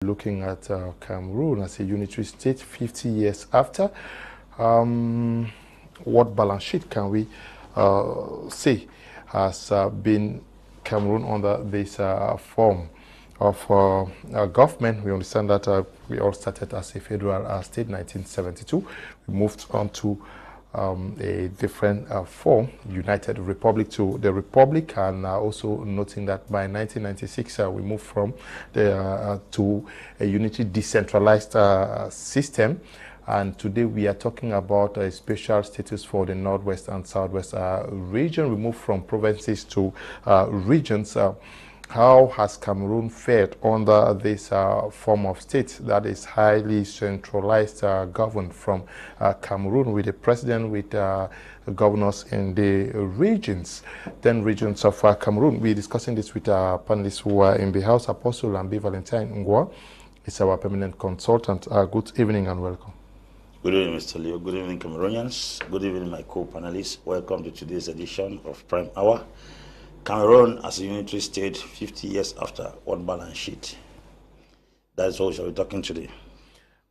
Looking at Cameroon as a unitary state 50 years after, what balance sheet can we say has been Cameroon under this form of government? We understand that we all started as a federal state in 1972. We moved on to a different form, United Republic to the Republic, and also noting that by 1996 we moved from to a unity decentralized system, and today we are talking about a special status for the Northwest and Southwest region. We moved from provinces to regions. How has Cameroon fared under this form of state that is highly centralized, governed from Cameroon, with a president, with governors in the regions, 10 regions of Cameroon? We're discussing this with our panelists who are in the house. Apostle Ambe Valentine Ngwa is our permanent consultant. Good evening and welcome. Good evening, Mr. Leo. Good evening, Cameroonians. Good evening, my co-panelists. Welcome to today's edition of Prime Hour. Cameroon as a unitary state 50 years after, what balance sheet? That's what we shall be talking today.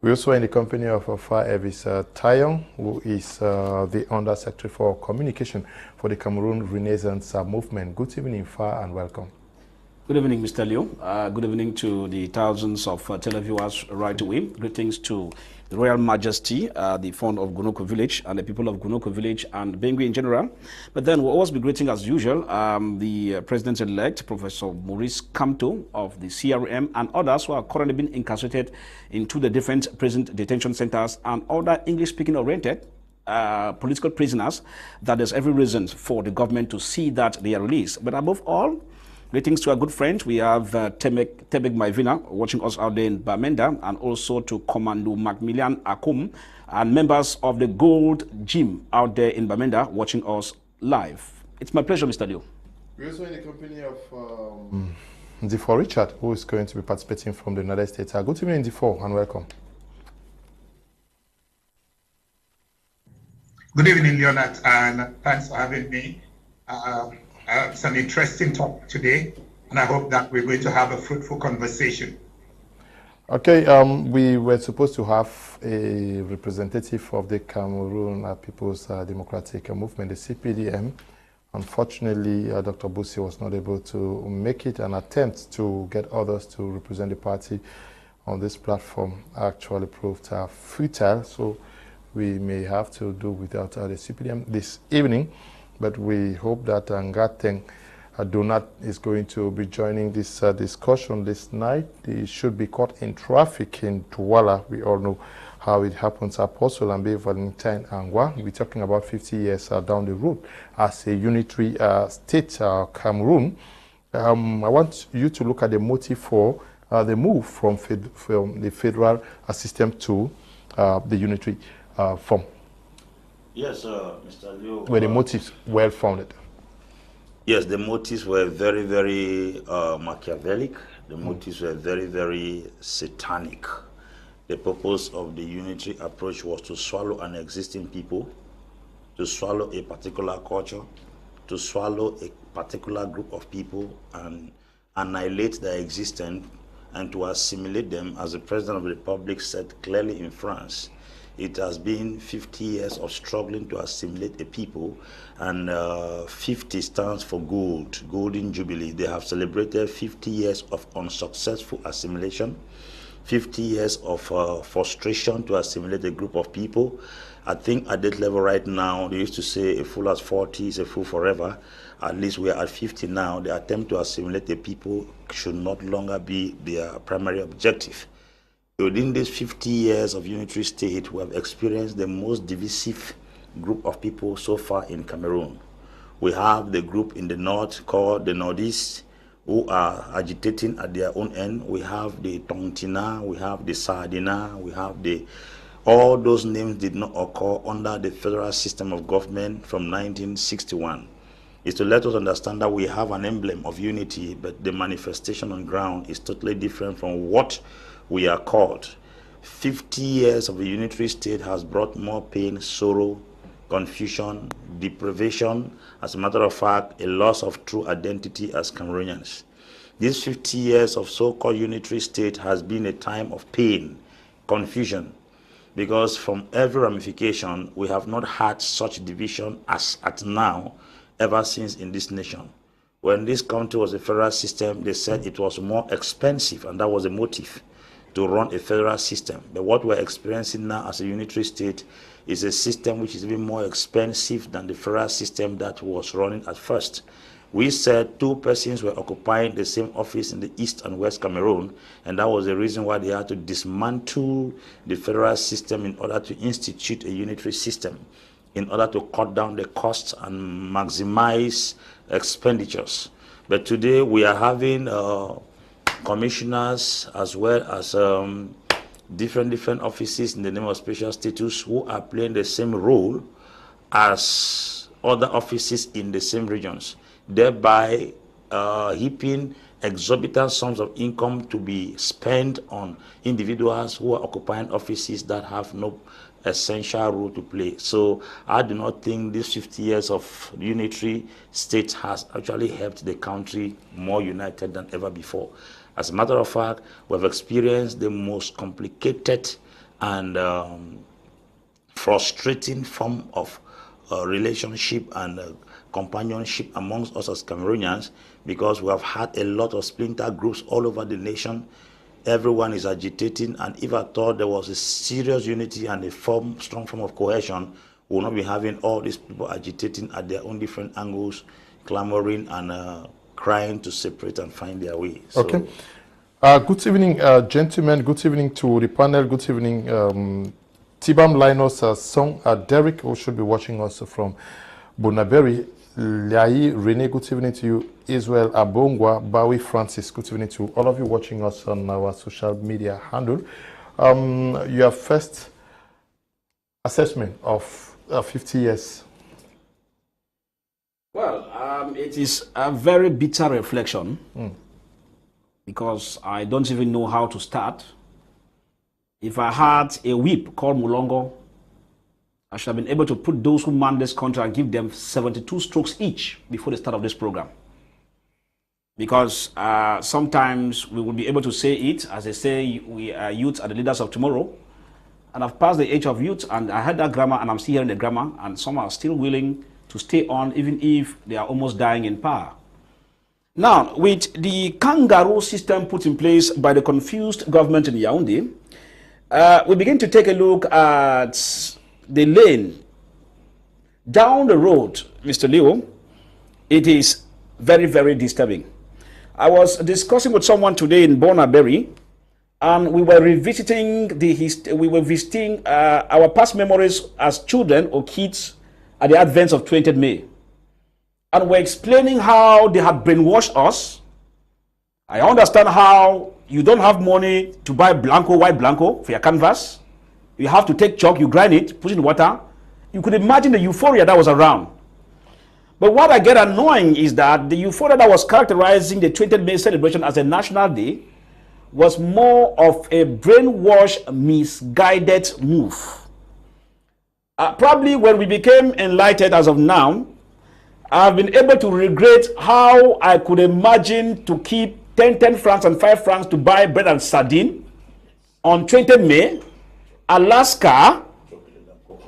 We also are in the company of Fah Elvis, who is the Undersecretary for Communication for the Cameroon Renaissance Movement. Good evening, Fah, and welcome. Good evening, Mr. Leo. Good evening to the thousands of televiewers right away. Greetings to the Royal Majesty, the founder of Gunoko Village, and the people of Gunoko Village and Bengue in general. But then we'll always be greeting, as usual, the President-elect, Professor Maurice Kamto of the CRM, and others who are currently being incarcerated into the different prison detention centers and other English-speaking oriented political prisoners, that there's every reason for the government to see that they are released. But above all, greetings to our good friend. We have Tebek Maivina watching us out there in Bamenda, and also to Commando Macmillian Akum and members of the Gold Gym out there in Bamenda watching us live. It's my pleasure, Mr. Leo. We're also in the company of Ndifor Richard, who is going to be participating from the United States. Good evening, Ndifor, and welcome. Good evening, Leonard, and thanks for having me. It's an interesting talk today, and I hope that we're going to have a fruitful conversation. Okay, we were supposed to have a representative of the Cameroon People's Democratic Movement, the CPDM. Unfortunately, Dr. Bussi was not able to make it. An attempt to get others to represent the party on this platform actually proved futile, so we may have to do without the CPDM this evening. But we hope that Ngateng Donat is going to be joining this discussion this night. He should be caught in traffic in Douala. We all know how it happens. Apostle Ambe Valentine Ngwa, we're talking about 50 years down the road as a unitary state, Cameroon. I want you to look at the motive for the move from the federal system to the unitary form. Yes, Mr. Leo. Were the motives well founded? Yes, the motives were very, very Machiavellic. The motives were very, very satanic. The purpose of the unitary approach was to swallow an existing people, to swallow a particular culture, to swallow a particular group of people and annihilate their existence, and to assimilate them, as the President of the Republic said clearly in France. It has been 50 years of struggling to assimilate a people, and 50 stands for gold, golden jubilee. They have celebrated 50 years of unsuccessful assimilation, 50 years of frustration to assimilate a group of people. I think at that level right now, they used to say a fool at 40 is a fool forever. At least we are at 50 now. The attempt to assimilate the people should not longer be their primary objective. Within these 50 years of unitary state, we have experienced the most divisive group of people so far in Cameroon. We have the group in the north called the Northeast, who are agitating at their own end. We have the Tongtina, we have the Sardina, we have all those names did not occur under the federal system of government from 1961. It's to let us understand that we have an emblem of unity, but the manifestation on ground is totally different from what we are called. 50 years of a unitary state has brought more pain, sorrow, confusion, deprivation, as a matter of fact, a loss of true identity as Cameroonians. These 50 years of so-called unitary state has been a time of pain, confusion, because from every ramification, we have not had such division as at now, ever since in this nation. When this country was a federal system, they said it was more expensive, and that was the motive to run a federal system. But what we're experiencing now as a unitary state is a system which is even more expensive than the federal system that was running at first. We said 2 persons were occupying the same office in the East and West Cameroon, and that was the reason why they had to dismantle the federal system in order to institute a unitary system, in order to cut down the costs and maximize expenditures. But today we are having commissioners as well as different offices in the name of special status who are playing the same role as other offices in the same regions, thereby heaping exorbitant sums of income to be spent on individuals who are occupying offices that have no essential role to play. So I do not think these 50 years of unitary state has actually helped the country more united than ever before. As a matter of fact, we've experienced the most complicated and frustrating form of relationship and companionship amongst us as Cameroonians, because we have had a lot of splinter groups all over the nation. Everyone is agitating, and if I thought there was a serious unity and a strong form of cohesion, we will not be having all these people agitating at their own different angles, clamoring and crying to separate and find their way. So, okay. Good evening, gentlemen. Good evening to the panel. Good evening, Tibam Linus, Song, Derek, who should be watching us from Bonaberi. Liai, Rene, good evening to you. Israel, Abongwa, Bawi, Francis, good evening to all of you watching us on our social media handle. Your first assessment of 50 years. Well, it is a very bitter reflection because I don't even know how to start. If I had a whip called Mulongo, I should have been able to put those who man this country and give them 72 strokes each before the start of this program. Because sometimes we will be able to say it, as they say, we are youth are the leaders of tomorrow. And I've passed the age of youth, and I heard that grammar, and I'm still hearing the grammar, and some are still willing to stay on, even if they are almost dying in power. Now, with the kangaroo system put in place by the confused government in Yaoundé, we begin to take a look at the lane down the road, Mr. Leo. It is very, very disturbing. I was discussing with someone today in Bonaberi, and we were revisiting our past memories as children or kids at the advent of 20th May. And we're explaining how they had brainwashed us. I understand how you don't have money to buy white blanco for your canvas. You have to take chalk, you grind it, put it in water. You could imagine the euphoria that was around. But what I get annoying is that the euphoria that was characterizing the 20th May celebration as a national day was more of a brainwash, misguided move. Probably when we became enlightened as of now, I've been able to regret how I could imagine to keep 10 francs and 5 francs to buy bread and sardine on 20th May, Alaska,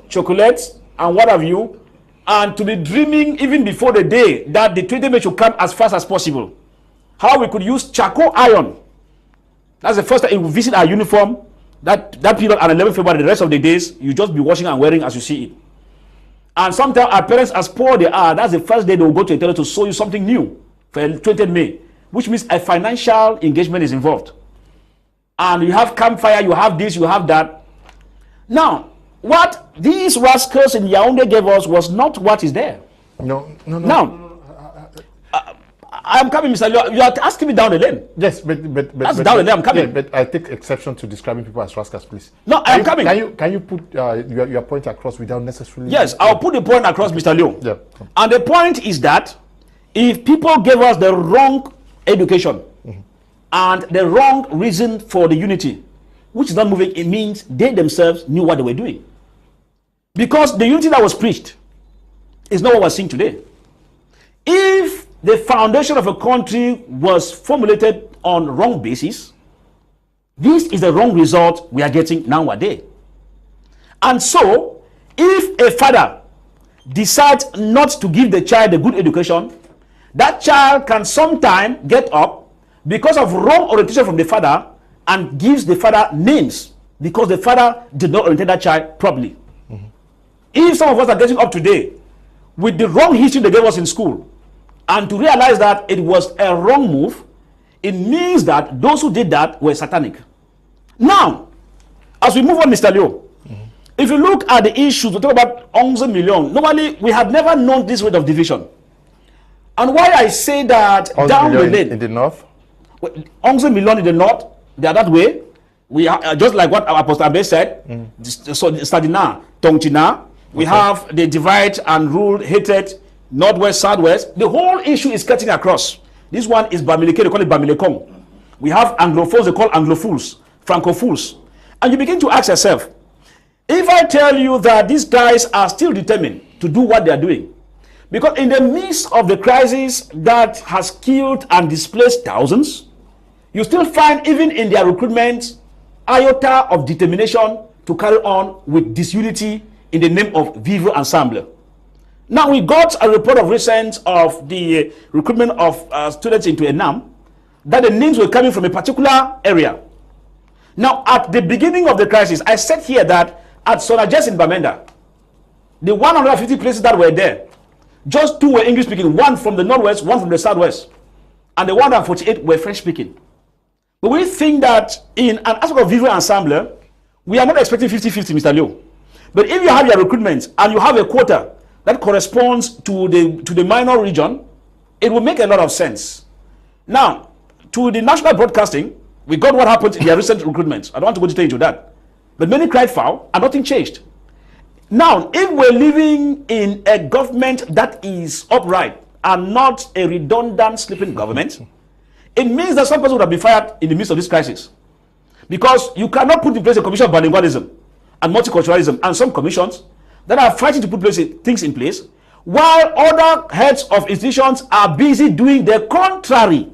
chocolates, and what have you, and to be dreaming even before the day that the 20th May should come as fast as possible. How we could use charcoal iron. That's the first time we visit our uniform. That period on 11 February, the rest of the days, you just be washing and wearing as you see it. And sometimes our parents, as poor they are, that's the first day they will go to a tailor to sew you something new for 20th May, which means a financial engagement is involved. And you have campfire, you have this, you have that. Now, what these rascals in Yaoundé gave us was not what is there. No. Now, I'm coming, Mr. Leo. You are asking me down the lane. Yes, but that's down the lane. I'm coming. Yeah, but I take exception to describing people as rascals, please. No, I'm coming. Can you put your point across without necessarily? Yes, I'll put the point across, Mr. Leo. Yeah. And the point is that if people gave us the wrong education and the wrong reason for the unity, which is not moving, it means they themselves knew what they were doing. Because the unity that was preached is not what we're seeing today. If the foundation of a country was formulated on wrong basis, this is the wrong result we are getting nowadays. And so, if a father decides not to give the child a good education, that child can sometime get up because of wrong orientation from the father and gives the father names because the father did not orientate that child properly. If some of us are getting up today with the wrong history they gave us in school and to realize that it was a wrong move, it means that those who did that were satanic. Now, as we move on, Mr. Leo, if you look at the issues, we talk about 11 million. Normally, we have never known this rate of division. And why I say that down the lane. In the north? 11 million in the north, they are that way. We are just like what our Apostle Ambe said. So, Sadina, Tongchina, we have the divide and rule, hatred, northwest, southwest. The whole issue is cutting across. This one is Bamileke, they call it Bamilekong. We have Anglophones, they call Anglophiles, Francophiles. And you begin to ask yourself, if I tell you that these guys are still determined to do what they are doing, because in the midst of the crisis that has killed and displaced thousands, you still find even in their recruitment iota of determination to carry on with disunity in the name of Vivre Ensemble. Now we got a report of recent of the recruitment of students into ENAM, that the names were coming from a particular area. Now at the beginning of the crisis, I said here that at Sonajes in Bamenda, the 150 places that were there, just 2 were English speaking, 1 from the northwest, 1 from the southwest, and the 148 were French speaking. But we think that in an aspect of Vivre Ensemble, we are not expecting 50-50, Mr. Leo. But if you have your recruitment and you have a quota that corresponds to the minor region, it will make a lot of sense. Now, to the national broadcasting, we got what happened in their recent recruitment. I don't want to go into that. But many cried foul and nothing changed. Now, if we're living in a government that is upright and not a redundant sleeping government, it means that some person would have been fired in the midst of this crisis. Because you cannot put in place a commission of bilingualism and multiculturalism and some commissions that are fighting to put things in place, while other heads of institutions are busy doing the contrary.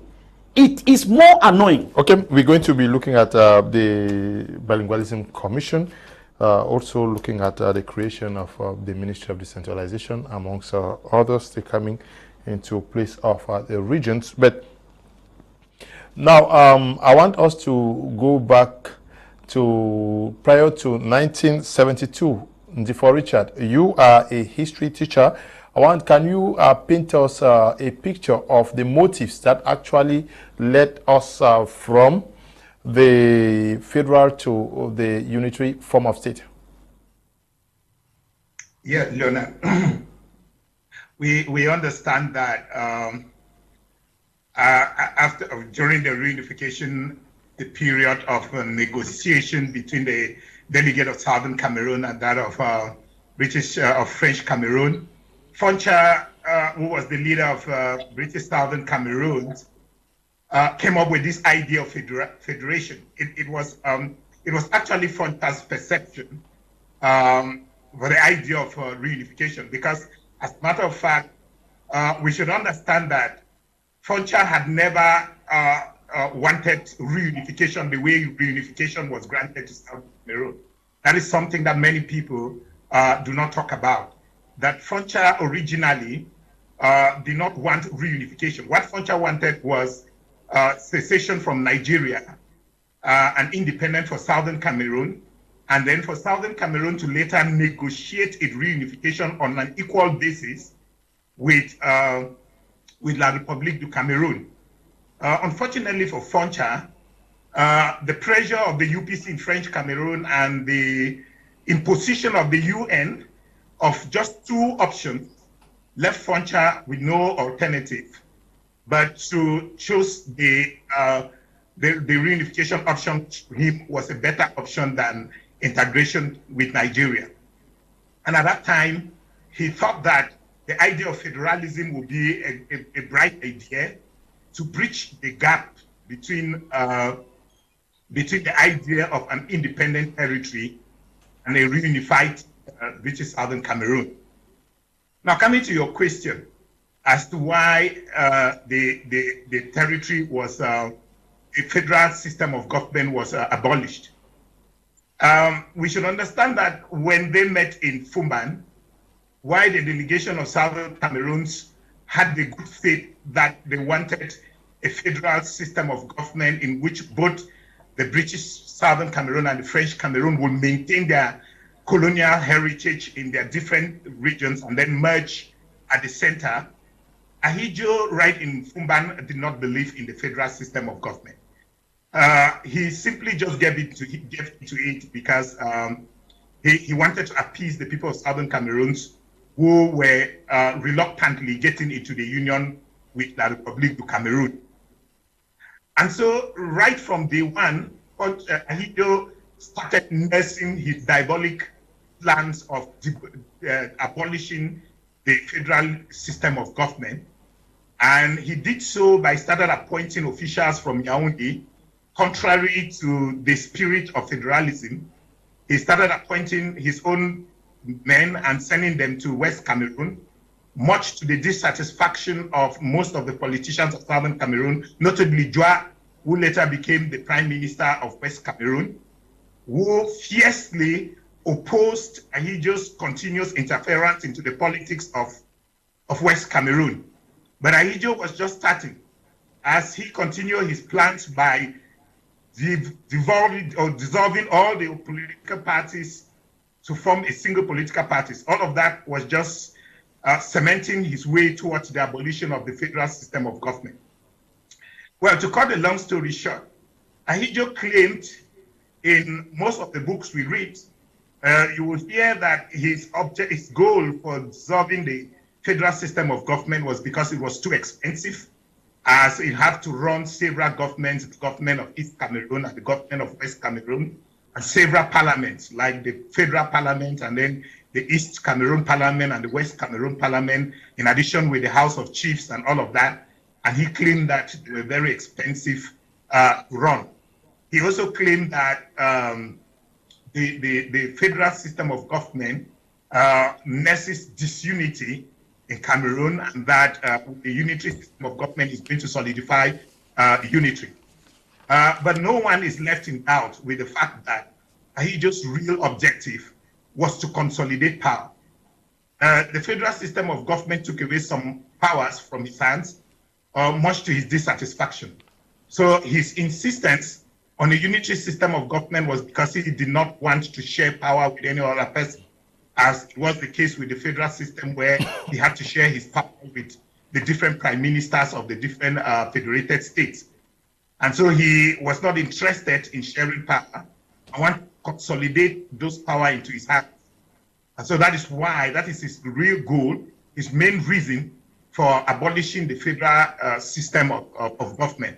It is more annoying. Okay, we're going to be looking at the Bilingualism Commission, also looking at the creation of the Ministry of Decentralization, amongst others, they coming into place of the regions. But now, I want us to go back to prior to 1972. Ndifor Richard, you are a history teacher. Can you paint us a picture of the motives that actually led us from the federal to the unitary form of state? Yeah, Leonard. we understand that during the reunification, the period of negotiation between the delegate of Southern Cameroon and that of French Cameroon, Foncha, who was the leader of British Southern Cameroon, came up with this idea of federation. It was actually Foncha's perception for the idea of reunification, because as a matter of fact, we should understand that Foncha had never wanted reunification the way reunification was granted to Southern Cameroon. That is something that many people do not talk about. That Foncha originally did not want reunification. What Foncha wanted was secession from Nigeria, and independence for Southern Cameroon, and then for Southern Cameroon to later negotiate its reunification on an equal basis with La République du Cameroon. Unfortunately for Foncha, the pressure of the UPC in French Cameroon and the imposition of the UN of just 2 options left Foncha with no alternative but to choose the reunification option. To him was a better option than integration with Nigeria. And at that time, he thought that the idea of federalism would be a bright idea to bridge the gap between the idea of an independent territory and a reunified British Southern Cameroon. Now, coming to your question, as to why the territory was a federal system of government was abolished. We should understand that when they met in Fumban, why the delegation of Southern Cameroons had the good faith that they wanted a federal system of government in which both the British Southern Cameroon and the French Cameroon would maintain their colonial heritage in their different regions and then merge at the center. Ahidjo, right in Fumban, did not believe in the federal system of government. He simply just gave into it because he wanted to appease the people of Southern Cameroons who were reluctantly getting into the union with La République du Cameroun. And so right from day one, Ahidjo started nursing his diabolic plans of abolishing the federal system of government. And he did so by started appointing officials from Yaoundé, contrary to the spirit of federalism. He started appointing his own men and sending them to West Cameroon, much to the dissatisfaction of most of the politicians of Southern Cameroon, notably Ngwa, who later became the Prime Minister of West Cameroon, who fiercely opposed Ahidjo's continuous interference into the politics of West Cameroon. But Ahidjo was just starting as he continued his plans by dissolving all the political parties to form a single political party. All of that was just cementing his way towards the abolition of the federal system of government. Well, to cut a long story short, Ahidjo claimed in most of the books we read, you will hear that his goal for dissolving the federal system of government was because it was too expensive, as it had to run several governments, the government of East Cameroon and the government of West Cameroon, and several parliaments, like the federal parliament and then the East Cameroon parliament and the West Cameroon parliament, in addition with the House of Chiefs and all of that. And he claimed that they were very expensive to run. He also claimed that the federal system of government nurses disunity in Cameroon, and that the unitary system of government is going to solidify unitary. But no one is left in doubt with the fact that Ahidjo's real objective was to consolidate power. The federal system of government took away some powers from his hands, much to his dissatisfaction. So his insistence on a unitary system of government was because he did not want to share power with any other person, as was the case with the federal system, where he had to share his power with the different prime ministers of the different federated states. And so he was not interested in sharing power. I want to consolidate those power into his hands. And so that is why, that is his real goal, his main reason for abolishing the federal system of government.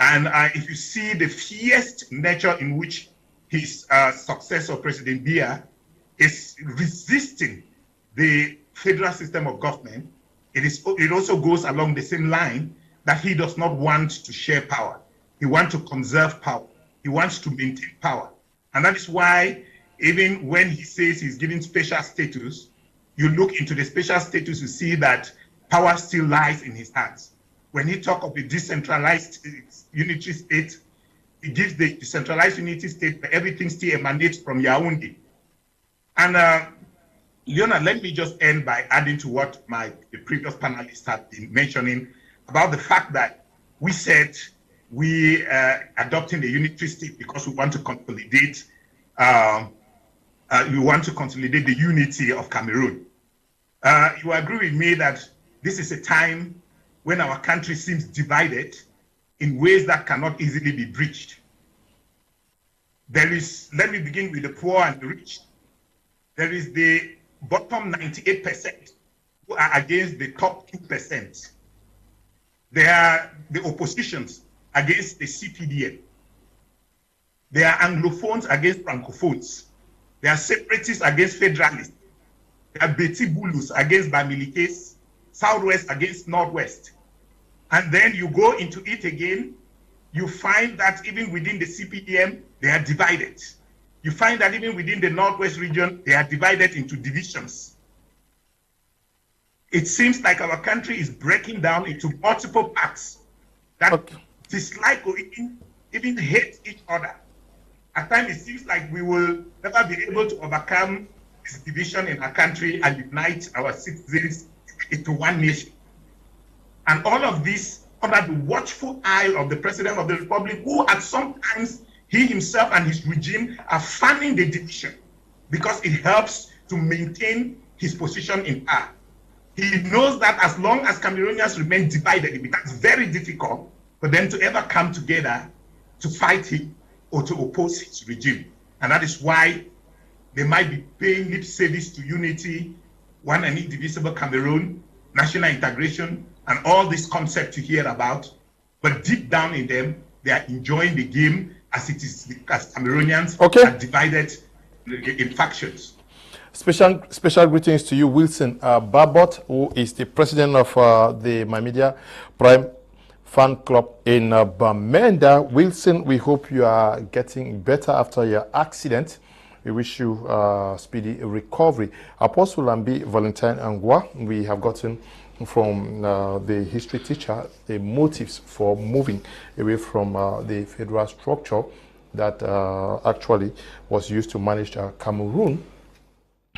And if you see the fierce nature in which his successor, President Biya, is resisting the federal system of government, it also goes along the same line that he does not want to share power. He wants to conserve power. He wants to maintain power. And that is why even when he says he's giving special status, you look into the special status, you see that power still lies in his hands. When he talks of a decentralized unitary state, he gives the decentralized unitary state where everything still emanates from Yaoundé. And Leonard, let me just end by adding to what the previous panelists have been mentioning about the fact that we said we adopting the unitary state because we want to consolidate the unity of Cameroon. You agree with me that this is a time when our country seems divided in ways that cannot easily be breached. There is, let me begin with the poor and the rich. There is the bottom 98% who are against the top 2%. There are the oppositions against the CPDM. There are Anglophones against Francophones. There are separatists against federalists. There are Beti Bulus against Bamilikes, Southwest against Northwest. And then you go into it again, you find that even within the CPDM, they are divided. You find that even within the Northwest region, they are divided into divisions. it seems like our country is breaking down into multiple parts that dislike or even hate each other. At times, it seems like we will never be able to overcome this division in our country and unite our citizens into one nation. And all of this under the watchful eye of the President of the Republic, who at some times he himself and his regime are fanning the division because it helps to maintain his position in power. He knows that as long as Cameroonians remain divided, it becomes very difficult for them to ever come together to fight him or to oppose his regime. And that is why they might be paying lip service to unity, one and indivisible Cameroon, national integration, and all these concepts you hear about. But deep down in them, they are enjoying the game as it is, because Cameroonians are divided in factions. Special greetings to you, Wilson Barbot, who is the president of the My Media Prime Fan Club in Bamenda. Wilson, we hope you are getting better after your accident. We wish you speedy recovery. Apostle Ambe, Valentine, Ngwa, we have gotten from the history teacher the motives for moving away from the federal structure that actually was used to manage Cameroon.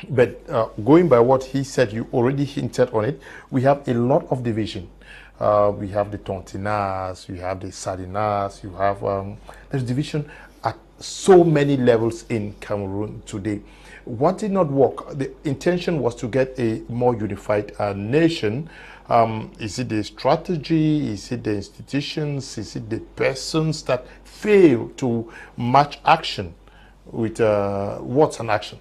But going by what he said, you already hinted on it, we have a lot of division. We have the Tontinas, we have the Sardinas, you have there's division at so many levels in Cameroon today. What did not work? The intention was to get a more unified nation. Is it the strategy? Is it the institutions? Is it the persons that fail to match action with words and action?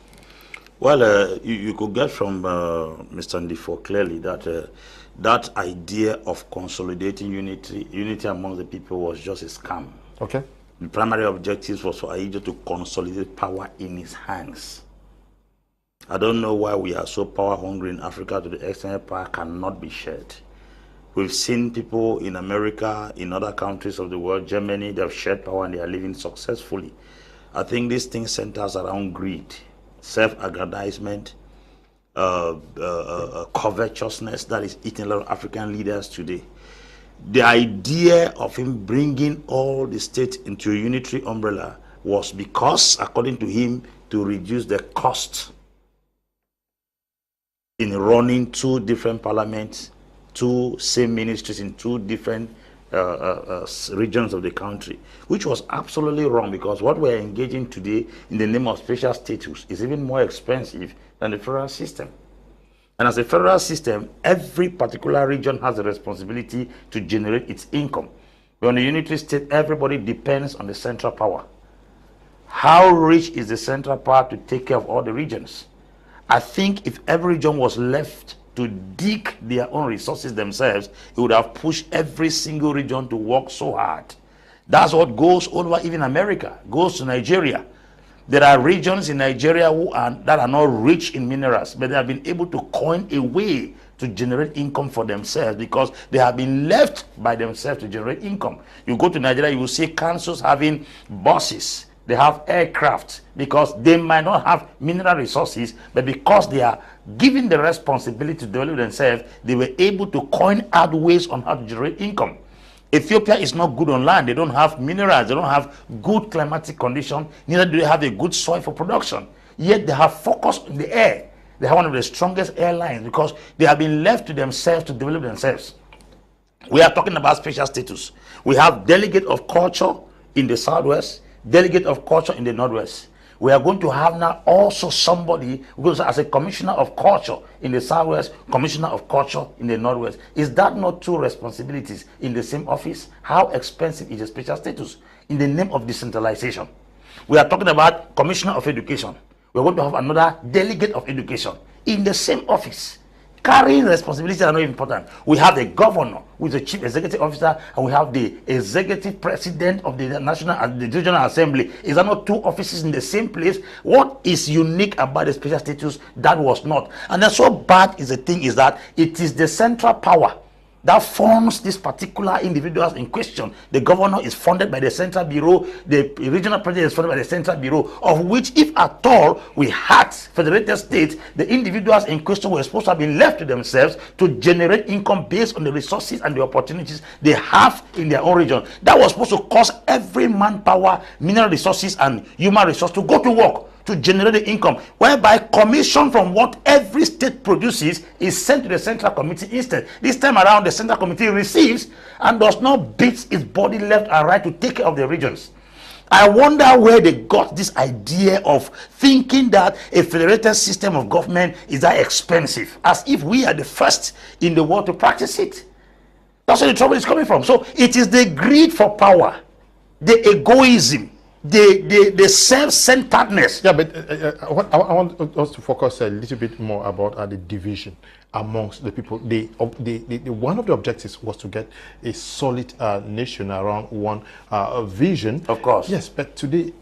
Well, you could get from Mr. Ndifor clearly that that idea of consolidating unity among the people was just a scam. Okay. The primary objective was for Aidjo to consolidate power in his hands. I don't know why we are so power hungry in Africa to the extent power cannot be shared. We've seen people in America, in other countries of the world, Germany, they have shared power and they are living successfully. I think this thing centers around greed, self-aggrandizement, covetousness that is eating a lot of African leaders today. The idea of him bringing all the states into a unitary umbrella was because, according to him, to reduce the cost in running two different parliaments, two same ministries in two different regions of the country, which was absolutely wrong, because what we're engaging today in the name of special status is even more expensive than the federal system. And as a federal system, every particular region has a responsibility to generate its income. But on a unitary state, everybody depends on the central power. How rich is the central power to take care of all the regions? I think if every region was left to dig their own resources themselves, it would have pushed every single region to work so hard. That's what goes over even America, goes to Nigeria. There are regions in Nigeria that are not rich in minerals, but they have been able to coin a way to generate income for themselves because they have been left by themselves to generate income. You go to Nigeria, you will see councils having buses, they have aircraft, because they might not have mineral resources, but because they are given the responsibility to develop themselves, they were able to coin out ways on how to generate income. Ethiopia is not good on land. They don't have minerals. They don't have good climatic conditions. Neither do they have a good soil for production. Yet they have focus in the air. They have one of the strongest airlines because they have been left to themselves to develop themselves. We are talking about special status. We have delegate of culture in the southwest, delegate of culture in the northwest. We are going to have now also somebody who goes as a commissioner of culture in the southwest, commissioner of culture in the northwest. Is that not two responsibilities in the same office? How expensive is a special status in the name of decentralization? We are talking about commissioner of education. We're going to have another delegate of education in the same office. Carrying responsibilities are not important. We have the governor, who is the chief executive officer, and we have the executive president of the national and the regional assembly. Is that not two offices in the same place? What is unique about the special status that was not? And then so bad is the thing is that it is the central power that funds these particular individuals in question. The governor is funded by the Central Bureau, the regional president is funded by the Central Bureau, of which, if at all we had federated states, the individuals in question were supposed to have been left to themselves to generate income based on the resources and the opportunities they have in their own region. That was supposed to cause every manpower, mineral resources, and human resource to go to work to generate the income, whereby commission from what every state produces is sent to the Central Committee instead. This time around, the Central Committee receives and does not beat its body left and right to take care of the regions. I wonder where they got this idea of thinking that a federated system of government is that expensive, as if we are the first in the world to practice it. That's where the trouble is coming from. So it is the greed for power, the egoism, the self-centeredness. Yeah, but I want us to focus a little bit more about the division amongst the people. One of the objectives was to get a solid nation around one vision. Of course. Yes, but today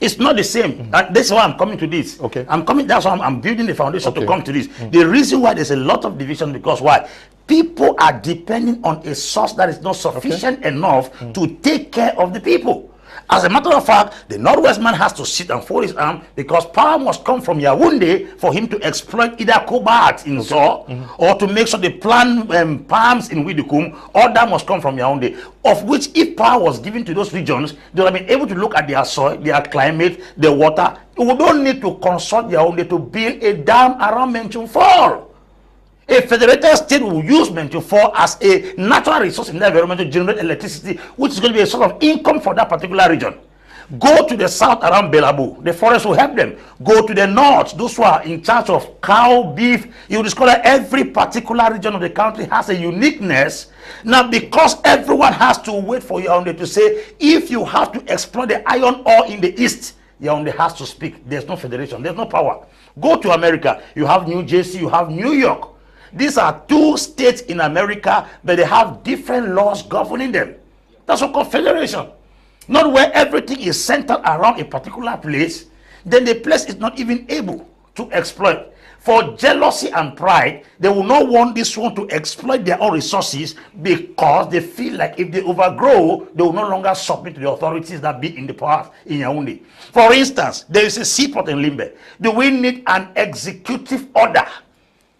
it's not the same. That's why I'm coming to this. Okay. That's why I'm building the foundation to come to this. Mm. The reason why there's a lot of division, because why? People are depending on a source that is not sufficient enough to take care of the people. As a matter of fact, the Northwest man has to sit and fold his arm, because power must come from Yaoundé for him to exploit either cobalt in Nsah or to make sure they plant palms in Widukum, or that must come from Yaoundé. Of which, if power was given to those regions, they would have been able to look at their soil, their climate, the water. We don't need to consult Yaoundé to build a dam around Menchunfor. A federated state will use Menchunfor as a natural resource in the environment to generate electricity, which is going to be a source of income for that particular region. Go to the south around Belabu, the forest will help them. Go to the north, those who are in charge of cow, beef, you will discover every particular region of the country has a uniqueness. Now, because everyone has to wait for Yaoundé to say, if you have to exploit the iron ore in the east, Yaoundé has to speak. There's no federation, there's no power. Go to America, you have New Jersey, you have New York. These are two states in America, but they have different laws governing them. That's what called federation. Not where everything is centered around a particular place, then the place is not even able to exploit. For jealousy and pride, they will not want this one to exploit their own resources, because they feel like if they overgrow, they will no longer submit to the authorities that be in the power in Yaoundé. For instance, there is a seaport in Limbe. Do we need an executive order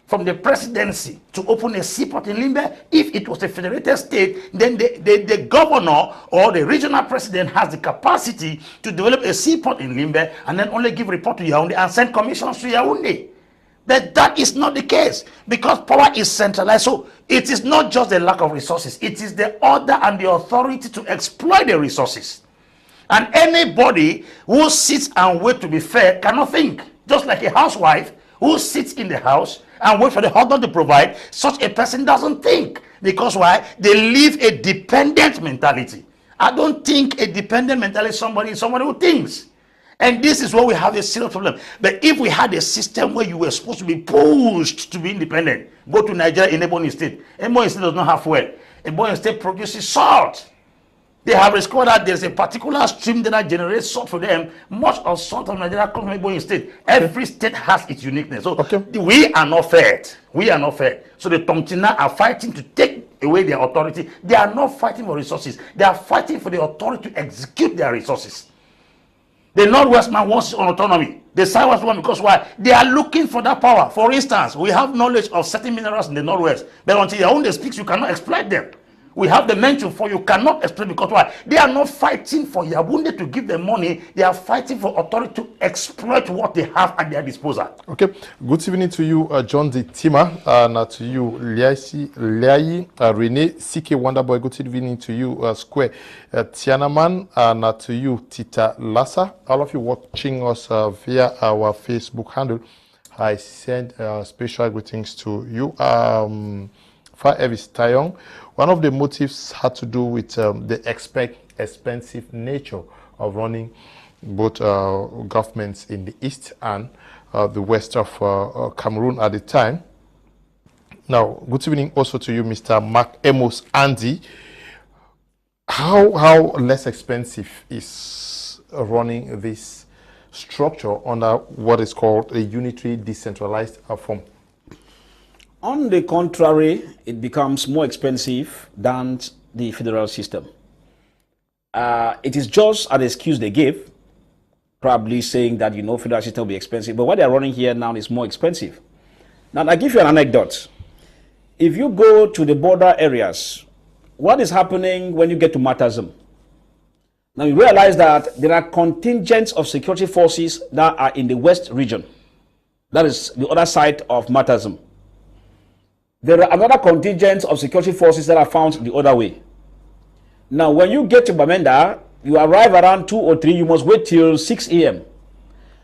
from the presidency to open a seaport in Limbe? If it was a federated state, then the governor or the regional president has the capacity to develop a seaport in Limbe and then only give report to Yaoundé and send commissions to Yaoundé. But that is not the case, because power is centralized. So it is not just the lack of resources, it is the order and the authority to exploit the resources. And anybody who sits and waits to be fair cannot think. Just like a housewife who sits in the house and wait for the husband to provide, such a person doesn't think. Because why? They live a dependent mentality. I don't think a dependent mentality is somebody who thinks. And this is where we have a serious problem. But if we had a system where you were supposed to be pushed to be independent, go to Nigeria in Ebonyi State. Ebonyi State does not have fuel. Ebonyi State produces salt. They have discovered that there's a particular stream that generates salt for them. Much of salt of Nigeria comes from Ebonyi State. Every state has its uniqueness. So we are not fair. We are not fair. So the Tongchina are fighting to take away their authority. They are not fighting for resources. They are fighting for the authority to execute their resources. The Northwest man wants his own autonomy. The Southwest one, because why? They are looking for that power. For instance, we have knowledge of certain minerals in the Northwest, but until Yaoundé speaks, you cannot exploit them. We have the mention for you cannot exploit, because why? They are not fighting for Yaoundé to give them money. They are fighting for authority to exploit what they have at their disposal. Okay. Good evening to you, John D. Tima, and to you, Liayi, Rene, CK Wonderboy. Good evening to you, Square Tianaman, and to you, Tita Lassa. All of you watching us via our Facebook handle, I send special greetings to you. Fah Elvis Tayong. One of the motives had to do with the expensive nature of running both governments in the east and the west of Cameroon at the time. Now, good evening also to you, Mr. Mark Amos Andy. How less expensive is running this structure under what is called a unitary decentralized form? On the contrary, it becomes more expensive than the federal system. It is just an excuse they give, probably saying that, federal system will be expensive. But what they're running here now is more expensive. Now, I give you an anecdote. If you go to the border areas, what is happening when you get to Matazum? Now, you realize that there are contingents of security forces that are in the west region. That is the other side of Matazum. There are another contingent of security forces that are found the other way. Now, when you get to Bamenda, you arrive around 2 or 3, you must wait till 6 a.m.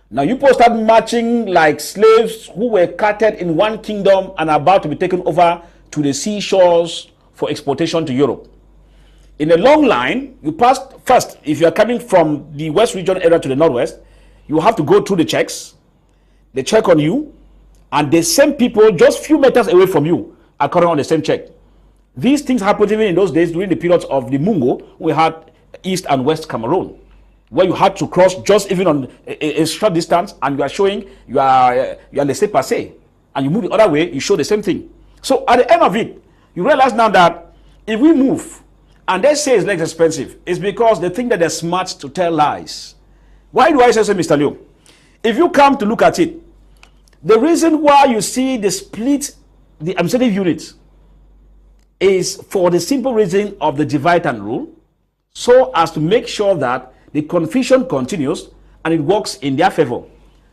Now, you people start marching like slaves who were carted in one kingdom and are about to be taken over to the seashores for exportation to Europe. In a long line, you pass first, if you are coming from the west region area to the northwest, you have to go through the checks. They check on you, and the same people just few meters away from you are coming on the same check. These things happened even in those days during the periods of the Mungo. We had East and West Cameroon, where you had to cross just even on a short distance, and you are showing you are laissez-passer, and you move the other way, you show the same thing. So at the end of it, you realize now that if we move and they say it's less expensive, it's because they think that they're smart to tell lies. Why do I say so, Mr. Leo? If you come to look at it, the reason why you see the split, the administrative units, is for the simple reason of the divide and rule, so as to make sure that the confusion continues and it works in their favor.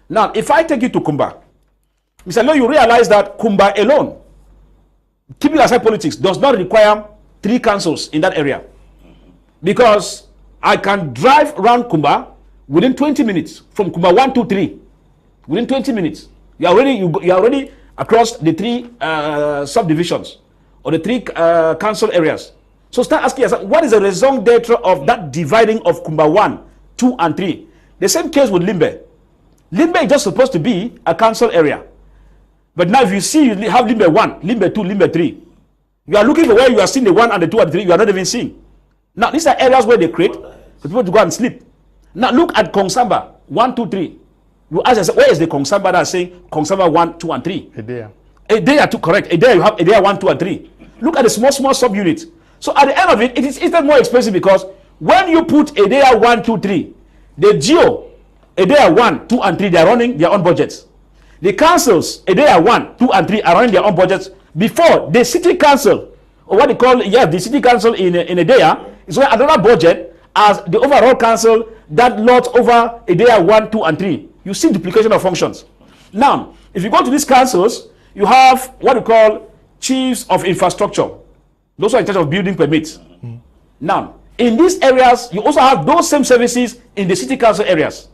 Now, if I take you to Kumba, Mr. Leo, you realize that Kumba alone, keeping aside politics, does not require 3 councils in that area. Because I can drive around Kumba within 20 minutes, from Kumba 1, 2, 3, within 20 minutes. You are already across the 3 subdivisions or the 3 council areas. So start asking yourself, what is the raison d'etre of that dividing of Kumba 1, 2, and 3? The same case with Limbe. Limbe is just supposed to be a council area. But now if you see, you have Limbe 1, Limbe 2, Limbe 3. You are looking for where you are seeing the 1 and the 2 and the 3, you are not even seeing. Now these are areas where they create for people to go and sleep. Now look at Kongsamba, 1, 2, 3. You ask yourself, where is the Kongsamba that is saying Kongsamba 1, 2, and 3? Edea 2, correct. Edea, you have Edea 1, 2, and 3. Look at the small subunits. So at the end of it, it is even more expensive because when you put Edea 1, 2, 3, the Geo, Edea 1, 2, and 3, they are running their own budgets. The councils, Edea 1, 2, and 3 are running their own budgets before the city council, or what they call, the city council in Edea, is where another budget as the overall council that lot over Edea 1, 2, and 3. You see duplication of functions. Now, if you go to these councils, you have what we call chiefs of infrastructure. Those are in charge of building permits. Now, in these areas, you also have those same services in the city council areas.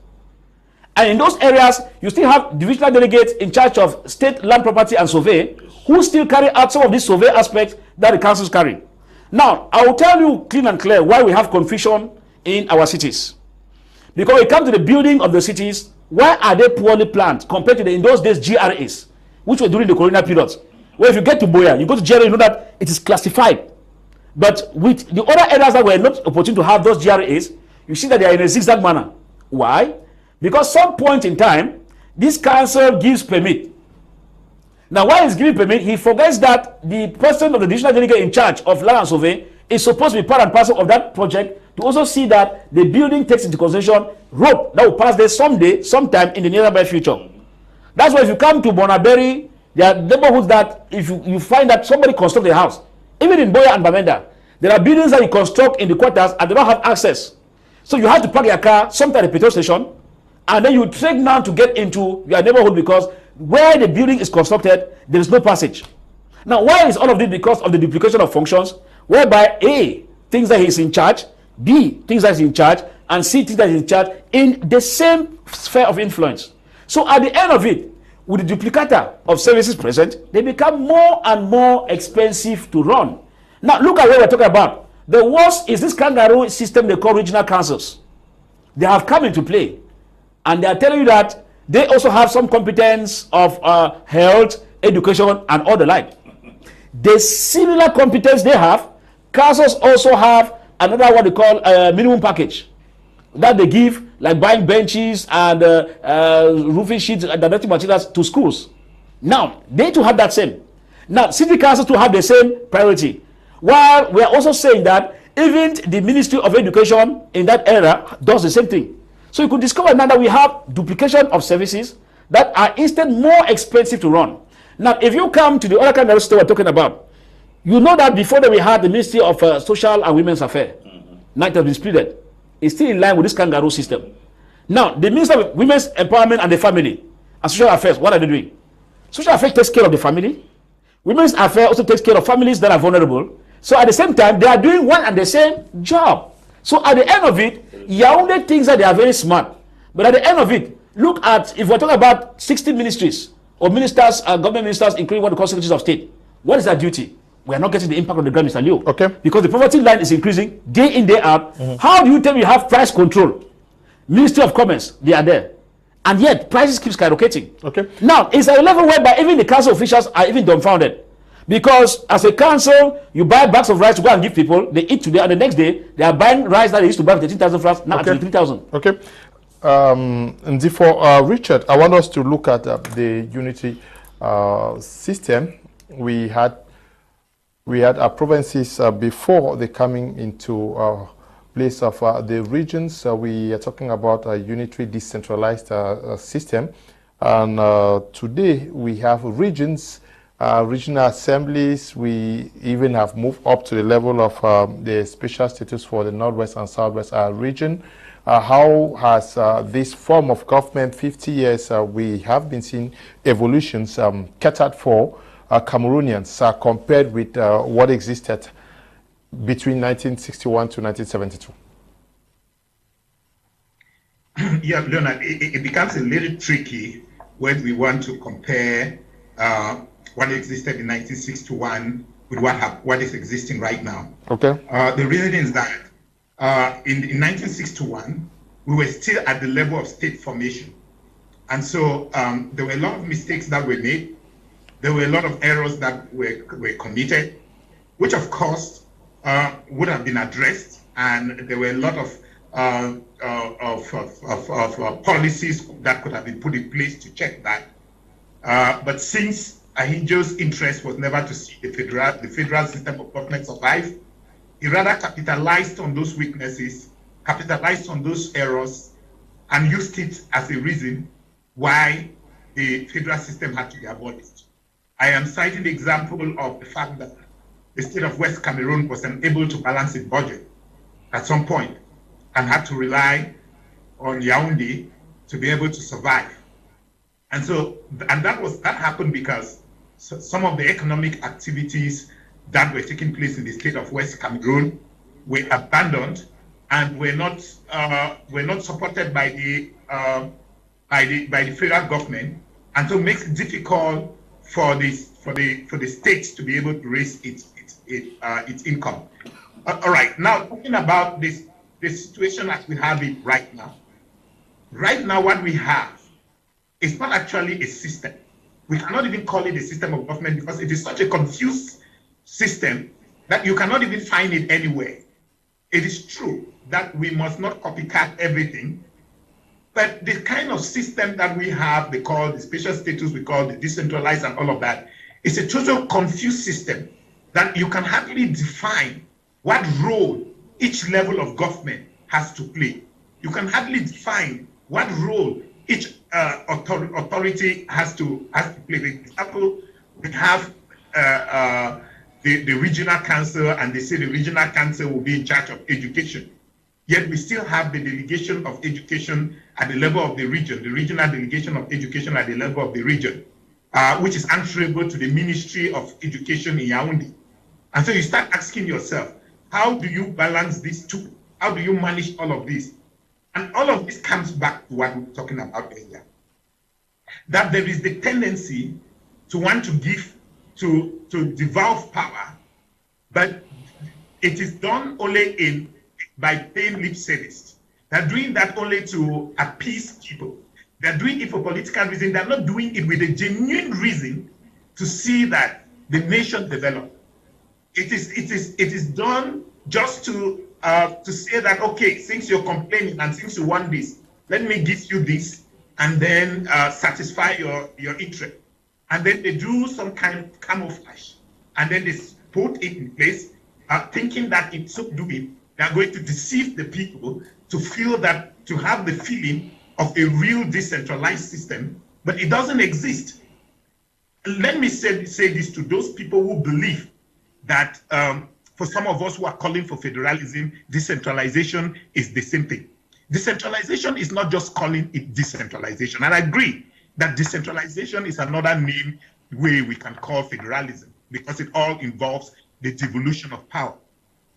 And in those areas, you still have divisional delegates in charge of state land property and survey, who still carry out some of these survey aspects that the councils carry. Now, I will tell you clean and clear why we have confusion in our cities. Because when it comes to the building of the cities, why are they poorly planned compared to in those days GRAs, which were during the colonial periods? Well, if you get to Boya, you go to GRA, you know that it is classified. But with the other areas that were not opportune to have those GRAs, you see that they are in a zigzag manner. Why? Because some point in time, this council gives permit. Now, while he's giving permit, he forgets that the person of the divisional delegate in charge of land and survey is supposed to be part and parcel of that project to also see that the building takes into consideration road that will pass there someday, sometime in the nearby future. That's why if you come to Bonaberi, there are neighborhoods that if you find that somebody construct a house, even in Boya and Bamenda, there are buildings that you construct in the quarters and they don't have access. So you have to park your car sometime at the petrol station, and then you trek now to get into your neighborhood because where the building is constructed, there is no passage. Now, why is all of this? Because of the duplication of functions, whereby A, things that he's in charge, B, things that he's in charge, and C, things that he's in charge in the same sphere of influence. So at the end of it, with the duplicator of services present, they become more and more expensive to run. Now, look at what we're talking about. The worst is this kangaroo system they call regional councils. They have come into play, and they are telling you that they also have some competence of health, education, and all the like. The similar competence they have, councils also have another what they call a minimum package that they give, like buying benches and roofing sheets and direct materials to schools. Now, they too have that same. Now, city councils to have the same priority. While we are also saying that even the Ministry of Education in that era does the same thing. So you could discover now that we have duplication of services that are instead more expensive to run. Now, if you come to the other kind of stuff we're talking about, you know that before that we had the Ministry of Social and Women's Affairs. Now it has been split. It's still in line with this kangaroo system. Now, the Minister of Women's Empowerment and the Family and Social Affairs, what are they doing? Social Affairs takes care of the family. Women's Affairs also takes care of families that are vulnerable. So at the same time, they are doing one and the same job. So at the end of it, Yaoundé thinks that they are very smart. But at the end of it, look at, if we're talking about 60 ministries or ministers, government ministers, including what the secretaries of state, what is their duty? We are not getting the impact on the ground, Mr. Leo. Okay. Because the poverty line is increasing day in, day out. How do you tell me you have price control? Ministry of Commerce, they are there. And yet, prices keep skyrocketing. Okay. Now, it's at a level whereby even the council officials are even dumbfounded. Because as a council, you buy bags of rice to go and give people, they eat today, and the next day, they are buying rice that they used to buy for 13,000 francs, now at 23,000. Okay. Ndifor, Richard, I want us to look at the Unity system. We had our provinces before the coming into place of the regions. We are talking about a unitary decentralized system. And today we have regions, regional assemblies. We even have moved up to the level of the special status for the Northwest and Southwest region. How has this form of government, 50 years, we have been seeing evolutions catered for Cameroonians compared with what existed between 1961 to 1972? Yeah, Leonard, it becomes a little tricky when we want to compare what existed in 1961 with what is existing right now. Okay. The reason is that in 1961, we were still at the level of state formation. And so there were a lot of mistakes that were made. There were a lot of errors that were committed, which of course would have been addressed, and there were a lot of policies that could have been put in place to check that. But since Ahinjo's interest was never to see the federal system of government survive, he rather capitalized on those weaknesses, capitalized on those errors, and used it as a reason why the federal system had to be abolished. I am citing the example of the fact that the state of West Cameroon was unable to balance its budget at some point and had to rely on Yaoundé to be able to survive. And so, that happened because some of the economic activities that were taking place in the state of West Cameroon were abandoned and were not supported by the federal government, and so makes it difficult for the states to be able to raise its income. All right, now talking about the situation as we have it right now. Right now, what we have is not actually a system. We cannot even call it a system of government because it is such a confused system that you cannot even find it anywhere. It is true that we must not copycat everything, but the kind of system that we have, they call the special status, we call the decentralized and all of that, is a total confused system that you can hardly define what role each level of government has to play. You can hardly define what role each authority has to play. For example, we have the regional council, and they say the regional council will be in charge of education. Yet we still have the delegation of education at the level of the region, the regional delegation of education at the level of the region, which is answerable to the Ministry of Education in Yaoundé. And so you start asking yourself, how do you balance these two? How do you manage all of this? And all of this comes back to what we were talking about earlier. That there is the tendency to want to give, to devolve power, but it is done only by paying lip service. They're doing that only to appease people. They're doing it for political reasons. They're not doing it with a genuine reason to see that the nation develop. It is done just to say that, okay, since you're complaining and since you want this, let me give you this and then satisfy your interest. and then they do some kind of camouflage, and then they put it in place, thinking that in so doing, they are going to deceive the people to feel that, to have the feeling of a real decentralized system, but it doesn't exist. Let me say this to those people who believe that for some of us who are calling for federalism, decentralization is the same thing. Decentralization is not just calling it decentralization. And I agree that decentralization is another name way we can call federalism, because it all involves the devolution of power.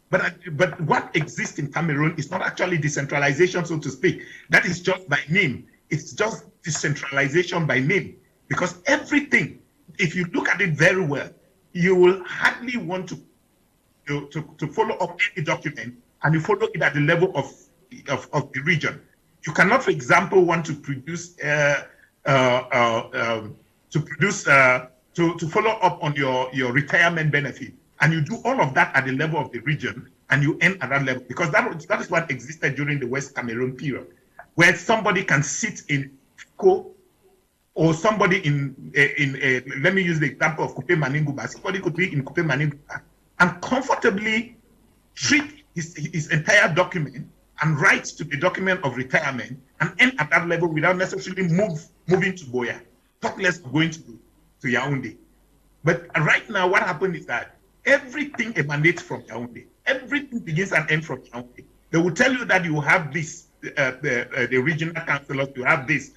But what exists in Cameroon is not actually decentralization, so to speak. That is just by name. It's just decentralization by name, because everything, if you look at it very well, you will hardly want to follow up any document, and you follow it at the level of the region. You cannot, for example, want to produce to follow up on your retirement benefit, and you do all of that at the level of the region, and you end at that level, because that is what existed during the West Cameroon period, where somebody can sit in Co, or somebody in let me use the example of Kupe Maninguba. Somebody could be in Kupe Maninguba and comfortably treat his entire document and write to the document of retirement and end at that level without necessarily moving to Boya, talk less of going to Yaoundé. But right now, what happened is that everything emanates from Yaoundé. Everything begins and ends from Yaoundé. They will tell you that you have this, the regional councillors, you have this.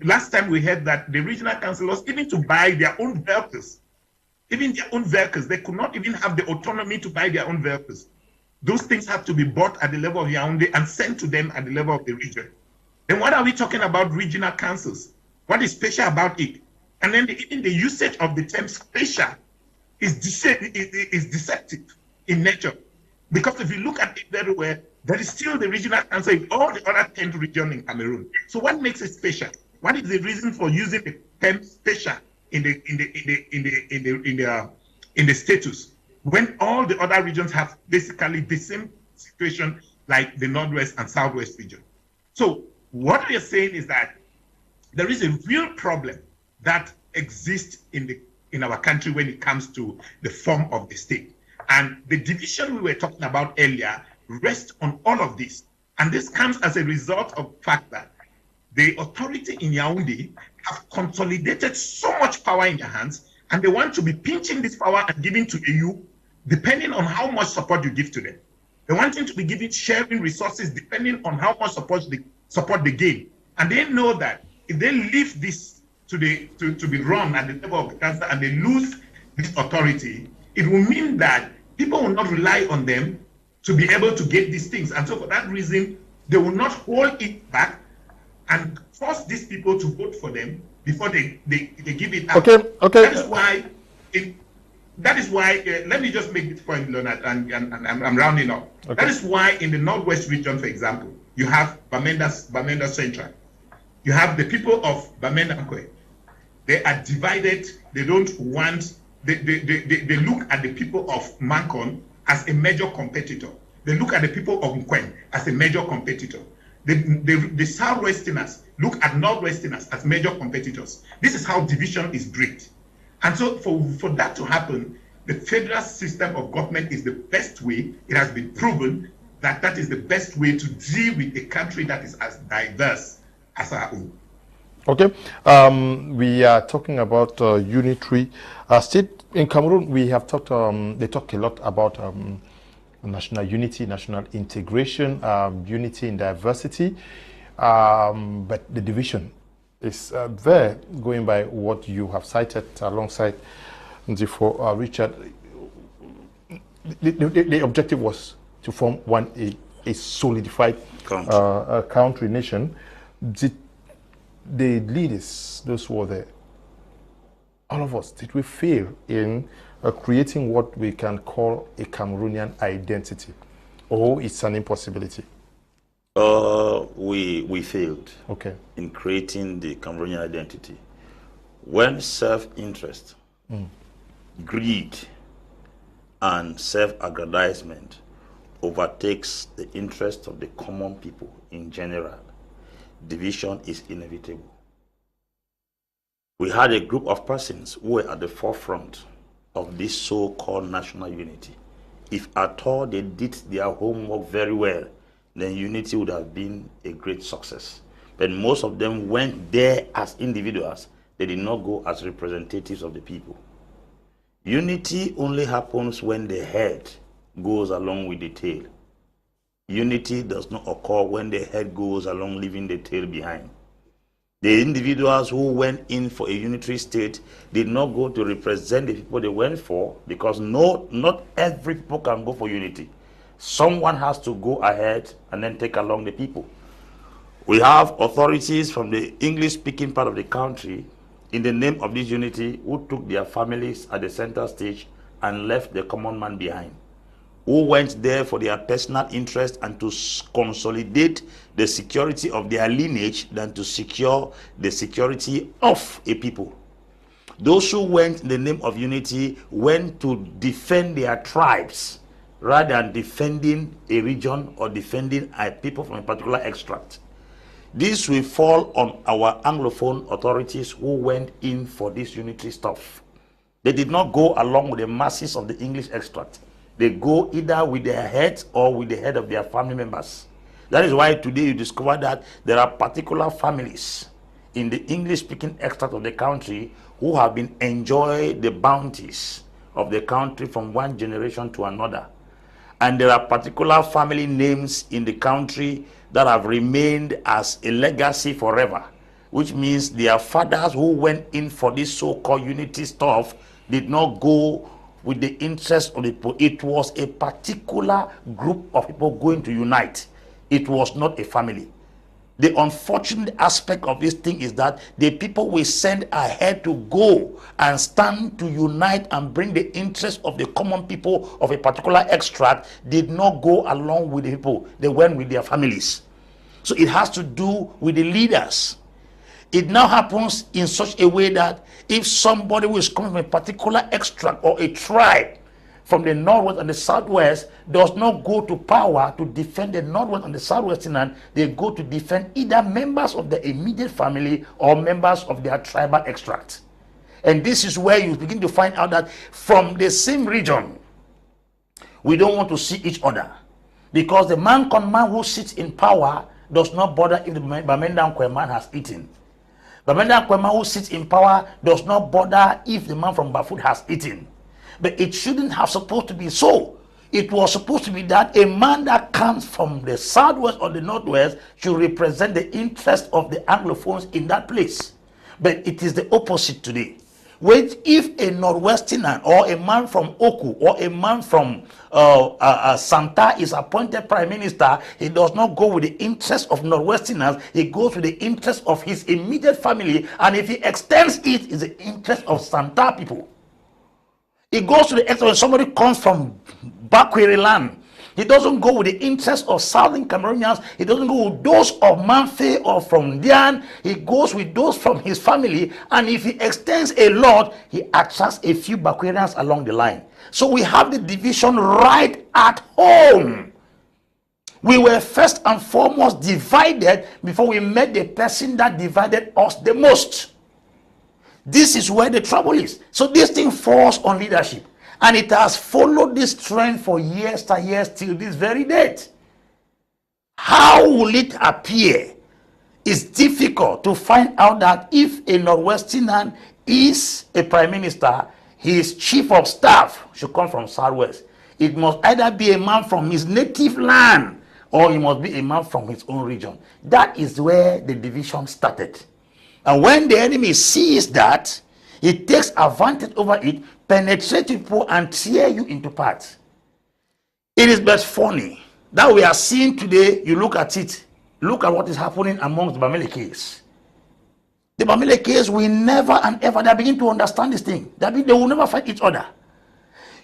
Last time we heard that the regional councillors, even to buy their own vehicles, they could not even have the autonomy to buy their own vehicles. Those things have to be bought at the level of Yaoundé and sent to them at the level of the region. Then what are we talking about regional councils? What is special about it? And then even the usage of the term special is deceptive in nature. Because if you look at it very well, there is still the regional council in all the other 10 regions in Cameroon. So what makes it special? What is the reason for using the term special in the status, when all the other regions have basically the same situation like the Northwest and Southwest region? So what we are saying is that there is a real problem that exists in our country when it comes to the form of the state. And the division we were talking about earlier rests on all of this. And this comes as a result of the fact that the authority in Yaoundé have consolidated so much power in their hands, and they want to be pinching this power and giving to EU depending on how much support you give to them. They want them to be sharing resources depending on how much support they gain. And they know that if they leave this to be run at the level of the council and they lose this authority, it will mean that people will not rely on them to be able to get these things. And so for that reason, they will not hold it back and force these people to vote for them before they give it up. Okay. That is why, let me just make this point, Leonard, and I'm rounding up. Okay. That is why in the Northwest region, for example, you have Bamenda Central. You have the people of Bamenda Nkwe. They are divided. They don't want, they look at the people of Mankon as a major competitor. They look at the people of Nkwen as a major competitor. The Southwesterners look at Northwesterners as major competitors. This is how division is bred. And so for that to happen, the federal system of government is the best way. It has been proven that that is the best way to deal with a country that is as diverse as our own. Okay, we are talking about unitary state. In Cameroon, we have talked, they talk a lot about national unity, national integration, unity in diversity, but the division is there, going by what you have cited alongside Ndifor, Richard. The objective was to form a solidified country nation. Did the leaders, those who were there, all of us, did we fail in creating what we can call a Cameroonian identity, or it's an impossibility? We failed in creating the Cameroonian identity. When self-interest, greed, and self-aggrandizement overtakes the interest of the common people in general, division is inevitable. we had a group of persons who were at the forefront of this so-called national unity. If at all they did their homework very well, then unity would have been a great success. But most of them went there as individuals. They did not go as representatives of the people. Unity only happens when the head goes along with the tail. Unity does not occur when the head goes along, leaving the tail behind. The individuals who went in for a unitary state did not go to represent the people they went for, because not every people can go for unity. Someone has to go ahead and then take along the people. We have authorities from the English-speaking part of the country in the name of this unity who took their families at the center stage and left the common man behind, who went there for their personal interest and to consolidate the security of their lineage than to secure the security of a people. Those who went in the name of unity went to defend their tribes rather than defending a region or defending a people from a particular extract. This will fall on our Anglophone authorities who went in for this unitary stuff. They did not go along with the masses of the English extract. They go either with their heads or with the head of their family members. That is why today you discover that there are particular families in the English-speaking extract of the country who have been enjoying the bounties of the country from one generation to another. And there are particular family names in the country that have remained as a legacy forever, which means their fathers who went in for this so-called unity stuff did not go with the interest of the people. It was a particular group of people going to unite. It was not a family. The unfortunate aspect of this thing is that the people we send ahead to go and stand to unite and bring the interest of the common people of a particular extract did not go along with the people. They went with their families. So it has to do with the leaders. It now happens in such a way that if somebody who is coming from a particular extract or a tribe from the northwest and the southwest does not go to power to defend the northwest and the southwestern land, they go to defend either members of the immediate family or members of their tribal extract. And this is where you begin to find out that from the same region, we don't want to see each other, because the man who sits in power does not bother if the Bamenda Nkweman has eaten. Bamenda Nkweman who sits in power does not bother if the man from Bafut has eaten. But it shouldn't have supposed to be so. It was supposed to be that a man that comes from the southwest or the northwest should represent the interest of the Anglophones in that place. But it is the opposite today. Which if a northwesterner or a man from Oku or a man from Santa is appointed prime minister, he does not go with the interest of northwesterners, he goes with the interest of his immediate family, and if he extends it, is the interest of Santa people. It goes to the extent when somebody comes from Bakweri land, he doesn't go with the interest of southern Cameroonians, he doesn't go with those of Manfe or from Dian, he goes with those from his family, and if he extends a lot, he attracts a few Bakwerians along the line. So we have the division right at home. We were first and foremost divided before we met the person that divided us the most. This is where the trouble is. So this thing falls on leadership. And it has followed this trend for years to years till this very date. How will it appear? It's difficult to find out that if a Northwesterner is a prime minister, his chief of staff should come from Southwest. It must either be a man from his native land or he must be a man from his own region. That is where the division started. And when the enemy sees that, he takes advantage over it, penetrates people, and tear you into parts. It is but funny that we are seeing today. You look at it, look at what is happening amongst the Bamilekes. The Bamilekes will never and ever, they begin to understand this thing. They will never fight each other.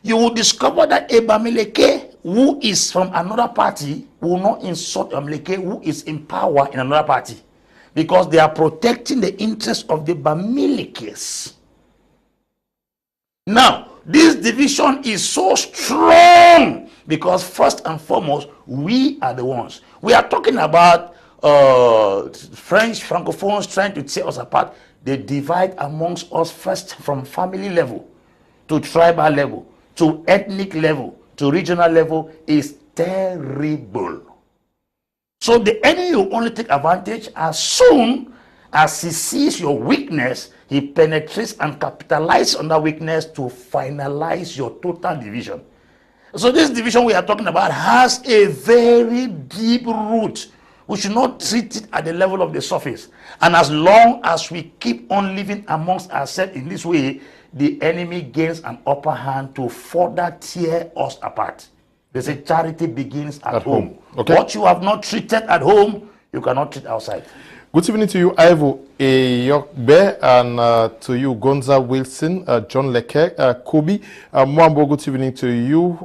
You will discover that a Bamileke who is from another party will not insult a Bamileke who is in power in another party, because they are protecting the interests of the Bamilekes. Now, this division is so strong because first and foremost, we are the ones. We are talking about French Francophones trying to tear us apart. They divide amongst us first from family level to tribal level to ethnic level to regional level is terrible. So the enemy will only take advantage as soon as he sees your weakness, he penetrates and capitalizes on that weakness to finalize your total division. So this division we are talking about has a very deep root. We should not treat it at the level of the surface. And as long as we keep on living amongst ourselves in this way, the enemy gains an upper hand to further tear us apart. They say charity begins at home. Okay. What you have not treated at home, you cannot treat outside. Good evening to you, Ivo Eyokbe, and to you, Gonza Wilson, John Leke, Kobe, Mwambo, good evening to you,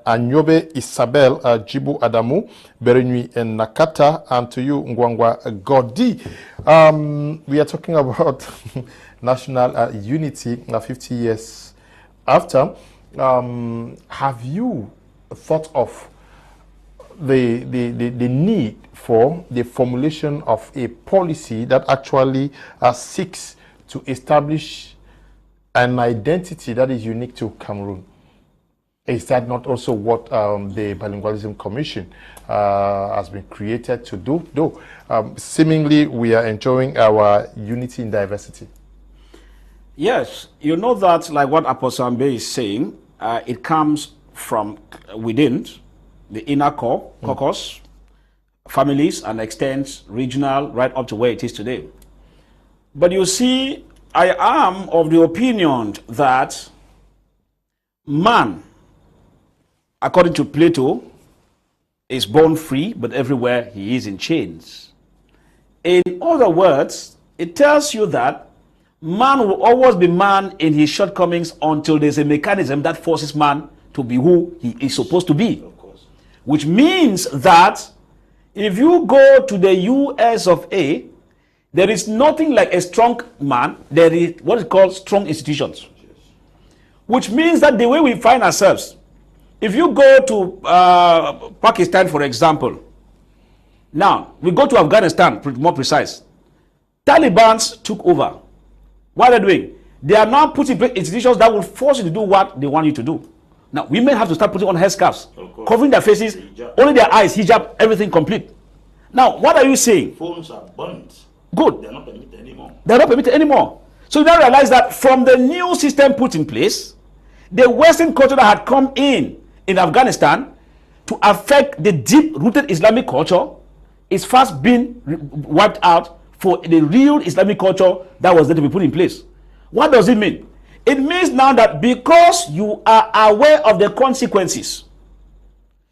Anyobe Isabel, Jibu Adamu, Berenui and Nakata, and to you, Ngwa Godi. We are talking about national unity 50 years after. Have you thought of the need for the formulation of a policy that actually seeks to establish an identity that is unique to Cameroon? Is that not also what the Bilingualism Commission has been created to do? Though seemingly we are enjoying our unity in diversity. Yes, you know that, like what Apostle Ambe is saying, it comes from within the inner core, caucus, families, and extends regional right up to where it is today. But you see, I am of the opinion that man, according to Plato, is born free, but everywhere he is in chains. In other words, it tells you that man will always be man in his shortcomings until there's a mechanism that forces man to be who he is supposed to be. Of course. Which means that if you go to the US of A, there is nothing like a strong man. There is what is called strong institutions. Yes. Which means that the way we find ourselves, if you go to Pakistan, for example, now we go to Afghanistan, more precise, Taliban took over. What are they doing? They are now putting institutions that will force you to do what they want you to do. Now, women have to start putting on headscarves, covering their faces, hijab. Only their eyes, hijab, everything complete. Now, what are you saying? Phones are burnt. Good. They're not permitted anymore. They're not permitted anymore. So you now realize that from the new system put in place, the Western culture that had come in Afghanistan to affect the deep-rooted Islamic culture is fast being wiped out for the real Islamic culture that was there to be put in place. What does it mean? It means now that because you are aware of the consequences,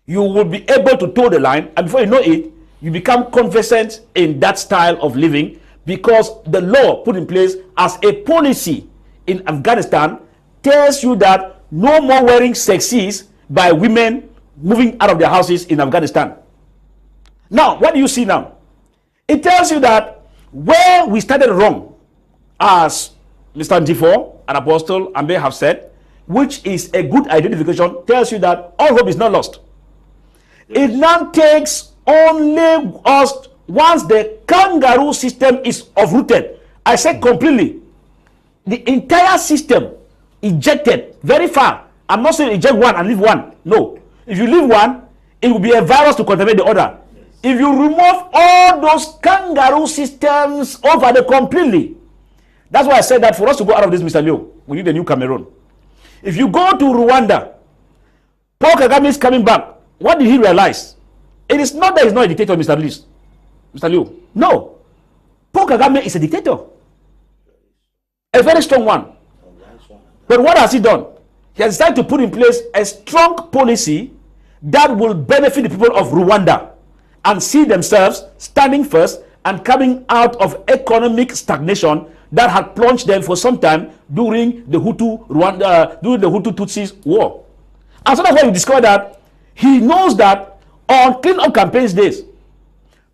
you will be able to toe the line, and before you know it, you become conversant in that style of living because the law put in place as a policy in Afghanistan tells you that no more wearing sexes by women moving out of their houses in Afghanistan. Now, what do you see now? It tells you that where we started wrong, as Mr. Ndifor and Apostle Ambe have said, which is a good identification, tells you that all hope is not lost. It now takes only us, once the kangaroo system is uprooted, I said completely, the entire system ejected very far. I'm not saying eject one and leave one. No. If you leave one, it will be a virus to contaminate the other. If you remove all those kangaroo systems over the completely, that's why I said that for us to go out of this, Mr. Leo, we need a new Cameroon. If you go to Rwanda, Paul Kagame is coming back. What did he realize? It is not that he's not a dictator, Mr. Leo. No. Paul Kagame is a dictator. A very strong one. But what has he done? He has decided to put in place a strong policy that will benefit the people of Rwanda and see themselves standing first and coming out of economic stagnation that had plunged them for some time during the Hutu Tutsis war. And so that's why you discover that he knows that on clean-up campaigns days,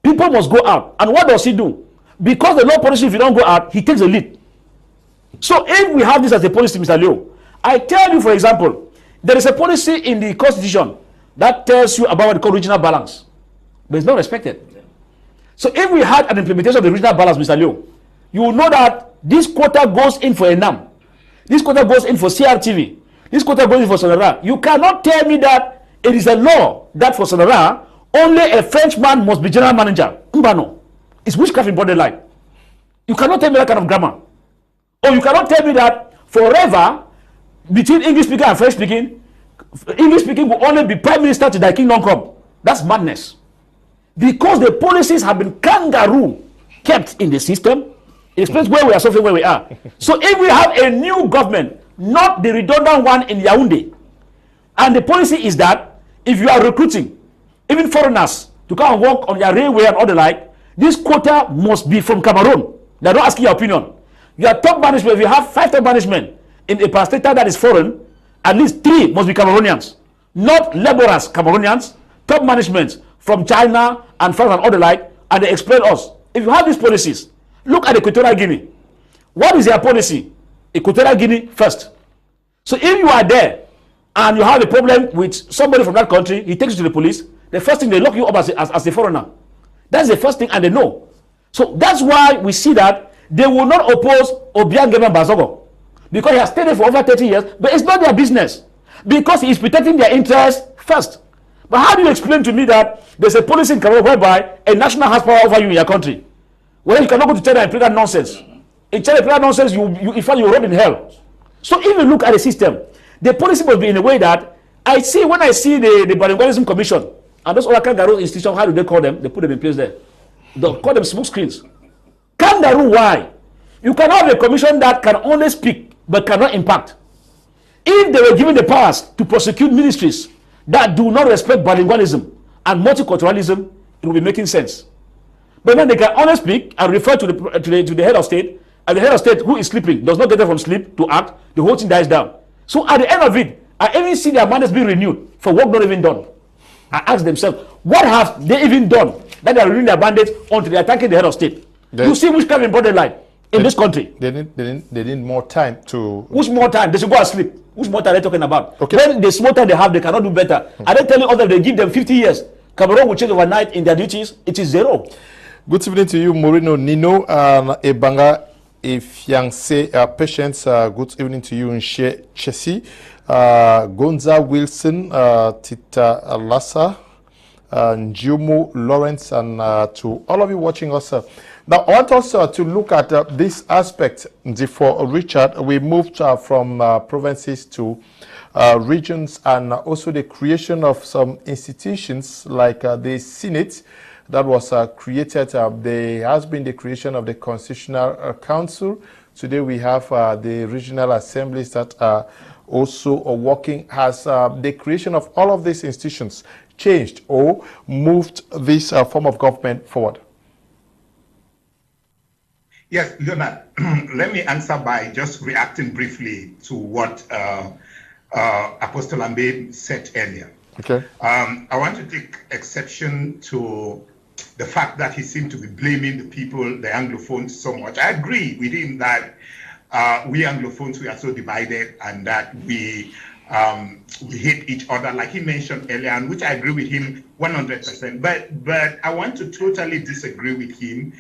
people must go out. And what does he do? Because the law policy, if you don't go out, he takes the lead. So if we have this as a policy, Mr. Leo, I tell you, for example, there is a policy in the Constitution that tells you about what they call regional balance, but it's not respected. So if we had an implementation of the regional balance, Mr. Leo, you will know that this quota goes in for Enam. This quota goes in for CRTV. This quota goes in for Sonora. You cannot tell me that it is a law that for Sonora, only a Frenchman must be general manager. Mbano. It's witchcraft in borderline. You cannot tell me that kind of grammar. Or you cannot tell me that forever, between English speaking and French speaking will only be prime minister to thy kingdom come. That's madness. Because the policies have been kangaroo kept in the system, it explains where we are suffering where we are. So if we have a new government, not the redundant one in Yaoundé, and the policy is that if you are recruiting even foreigners to come and work on your railway and all the like, this quota must be from Cameroon. They don't ask your opinion. Your top management, if you have 5 top management in a parastatal that is foreign, at least 3 must be Cameroonians, not laborers Cameroonians, top management from China and France and all the like, and they explain us. If you have these policies, look at Equatorial Guinea. What is their policy? Equatorial Guinea first. So if you are there and you have a problem with somebody from that country, he takes you to the police, the first thing they lock you up as a foreigner. That's the first thing, and they know. So that's why we see that they will not oppose Obiang Bazogo, because he has stayed there for over 30 years, but it's not their business, because he is protecting their interests first. But how do you explain to me that there's a policy in Cameroon whereby a national has power over you in your country? Well, you cannot go to China and play that nonsense. In China, play that nonsense, in fact, you rot in hell. So if you look at the system, the policy must be in a way that when I see the Bilingualism Commission and those other kangaroo institutions, how do they call them? They put them in place there. They call them smoke screens. Kangaroo, why? You cannot have a commission that can only speak but cannot impact. If they were given the powers to prosecute ministries that do not respect bilingualism and multiculturalism, it will be making sense. But then they can only speak and refer to the head of state, and the head of state who is sleeping does not get them from sleep to act, the whole thing dies down. So at the end of it, I even see their mandates being renewed for work not even done. I ask themselves, what have they even done that they are renewing their mandates until they are attacking the head of state? You see which kind of borderline in this country. They need more time to... Which more time? They should go and sleep. Which more time are they talking about? Okay. When the small time they have, they cannot do better. Are they telling us that they give them 50 years? Cameroon will change overnight in their duties? It is 0. Good evening to you, Moreno Nino and Ebanga Ifyangse Patience. Good evening to you, Nshe Chesi, Gonza Wilson, Tita Lassa, Njumu Lawrence, and to all of you watching us. Now, I want us to look at this aspect. For Richard, we moved from provinces to regions, and also the creation of some institutions like the Senate that was created. There has been the creation of the Constitutional Council. Today we have the regional assemblies that are also working. Has the creation of all of these institutions changed or moved this form of government forward? Yes, Leonard, let me answer by just reacting briefly to what Apostle Ambe said earlier. Okay. I want to take exception to the fact that he seemed to be blaming the people, the Anglophones, so much. I agree with him that we Anglophones, we are so divided, and that we hate each other, like he mentioned earlier, and which I agree with him 100%. But I want to totally disagree with him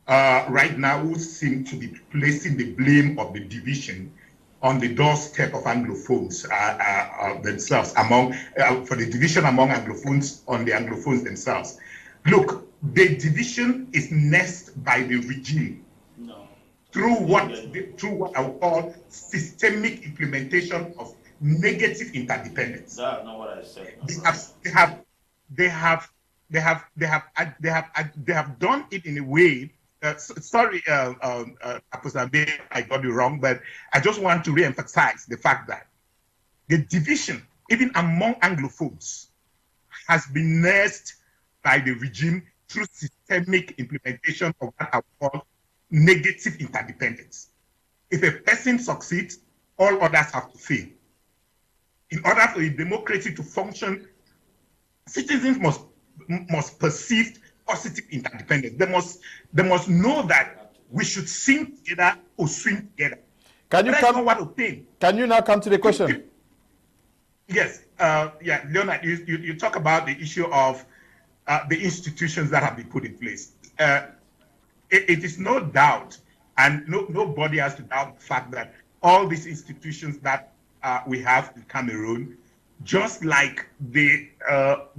right now, who seem to be placing the blame of the division on the doorstep of Anglophones themselves, for the division among Anglophones on the Anglophones themselves. Look, the division is nursed by the regime through what I would call systemic implementation of negative interdependence. That's not what I said. They have done it in a way. Sorry, Apostle Ambe, I got you wrong, but I just want to re-emphasize the fact that the division, even among Anglophones, has been nursed by the regime through systemic implementation of what I would call negative interdependence. If a person succeeds, all others have to fail. In order for a democracy to function, citizens must perceive positive interdependence. They must know that we should sing together or swim together. Can you now come to the question? Yes, Leonard, you talk about the issue of the institutions that have been put in place. it is no doubt, and nobody has to doubt the fact that all these institutions that we have in Cameroon, just like the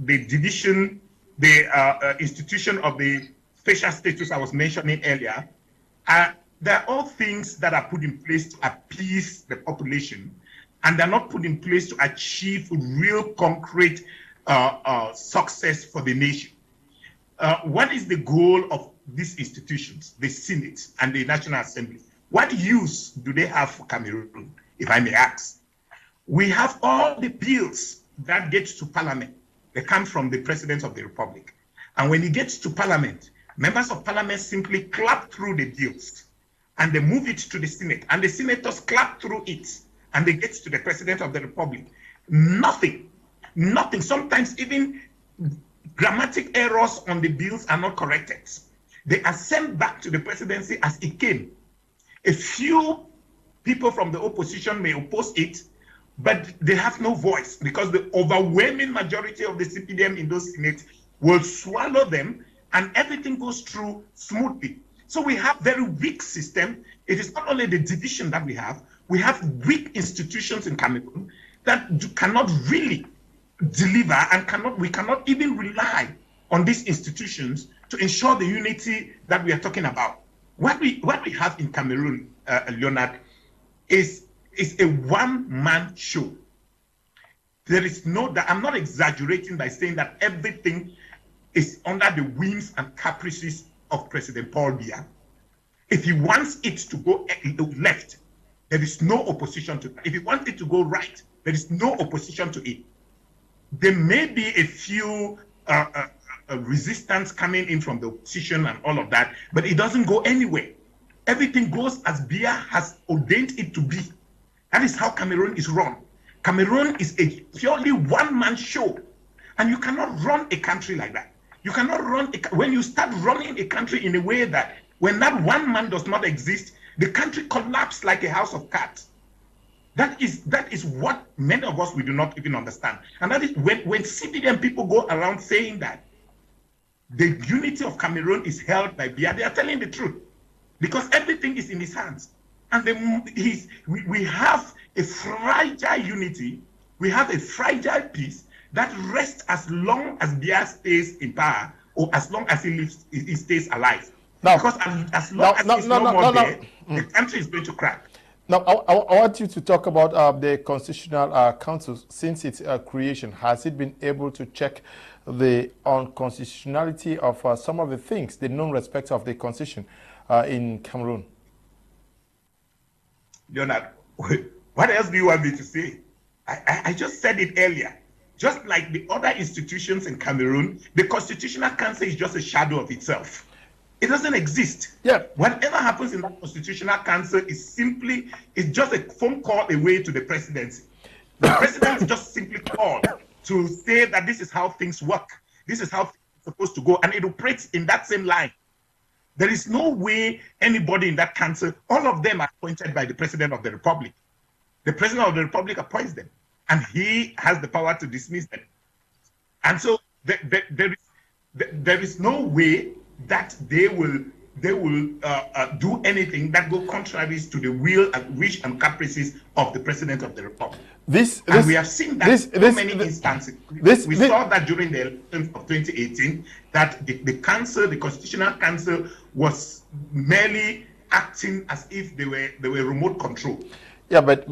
division, the institution of the special status I was mentioning earlier, they're all things that are put in place to appease the population, and they're not put in place to achieve real concrete success for the nation. What is the goal of these institutions, the Senate and the National Assembly? What use do they have for Cameroon, if I may ask? We have all the bills that get to Parliament. They come from the President of the Republic. And when it gets to Parliament, members of Parliament simply clap through the bills and they move it to the Senate, and the senators clap through it and they get to the President of the Republic. Nothing. Sometimes even grammatic errors on the bills are not corrected. They are sent back to the presidency as it came. A few people from the opposition may oppose it, but they have no voice because the overwhelming majority of the CPDM in those senates will swallow them and everything goes through smoothly. So we have very weak system. It is not only the division that we have weak institutions in Cameroon that cannot really deliver and we cannot even rely on these institutions to ensure the unity that we are talking about. What we have in Cameroon, Leonard, is a one-man show. There is I'm not exaggerating by saying that everything is under the whims and caprices of President Paul Biya. If he wants it to go left, there is no opposition to that. If he wants it to go right, there is no opposition to it. There may be a few resistance coming in from the opposition and all of that, but it doesn't go anywhere. Everything goes as Biya has ordained it to be. That is how Cameroon is run. Cameroon is a purely one-man show, and you cannot run a country like that. You cannot run when you start running a country in a way that when that one man does not exist, the country collapses like a house of cards. That is what many of us we do not even understand. And that is when CPDM people go around saying that the unity of Cameroon is held by Biya, they are telling the truth, because everything is in his hands. And we have a fragile unity, we have a fragile peace that rests as long as Biya stays in power, or as long as he stays alive. Now, because as long as he's no more there, the country is going to crack. Now, I want you to talk about the Constitutional Council. Since its creation, has it been able to check the unconstitutionality of some of the things, the non-respect of the Constitution in Cameroon? Leonard, what else do you want me to say? I just said it earlier. Just like the other institutions in Cameroon, the Constitutional Council is just a shadow of itself. It doesn't exist. Yeah. Whatever happens in that Constitutional Council is just a phone call away to the presidency. The president just simply called to say that this is how things work. This is how things are supposed to go. And it operates in that same line. There is no way anybody in that council, all of them are appointed by the President of the Republic. The President of the Republic appoints them, and he has the power to dismiss them. And so there is no way that they will do anything that go contrary to the will and wish and caprices of the President of the Republic. We have seen that in many instances. We saw that during the elections of 2018, that the council, the Constitutional Council, was merely acting as if they were remote control. Yeah, but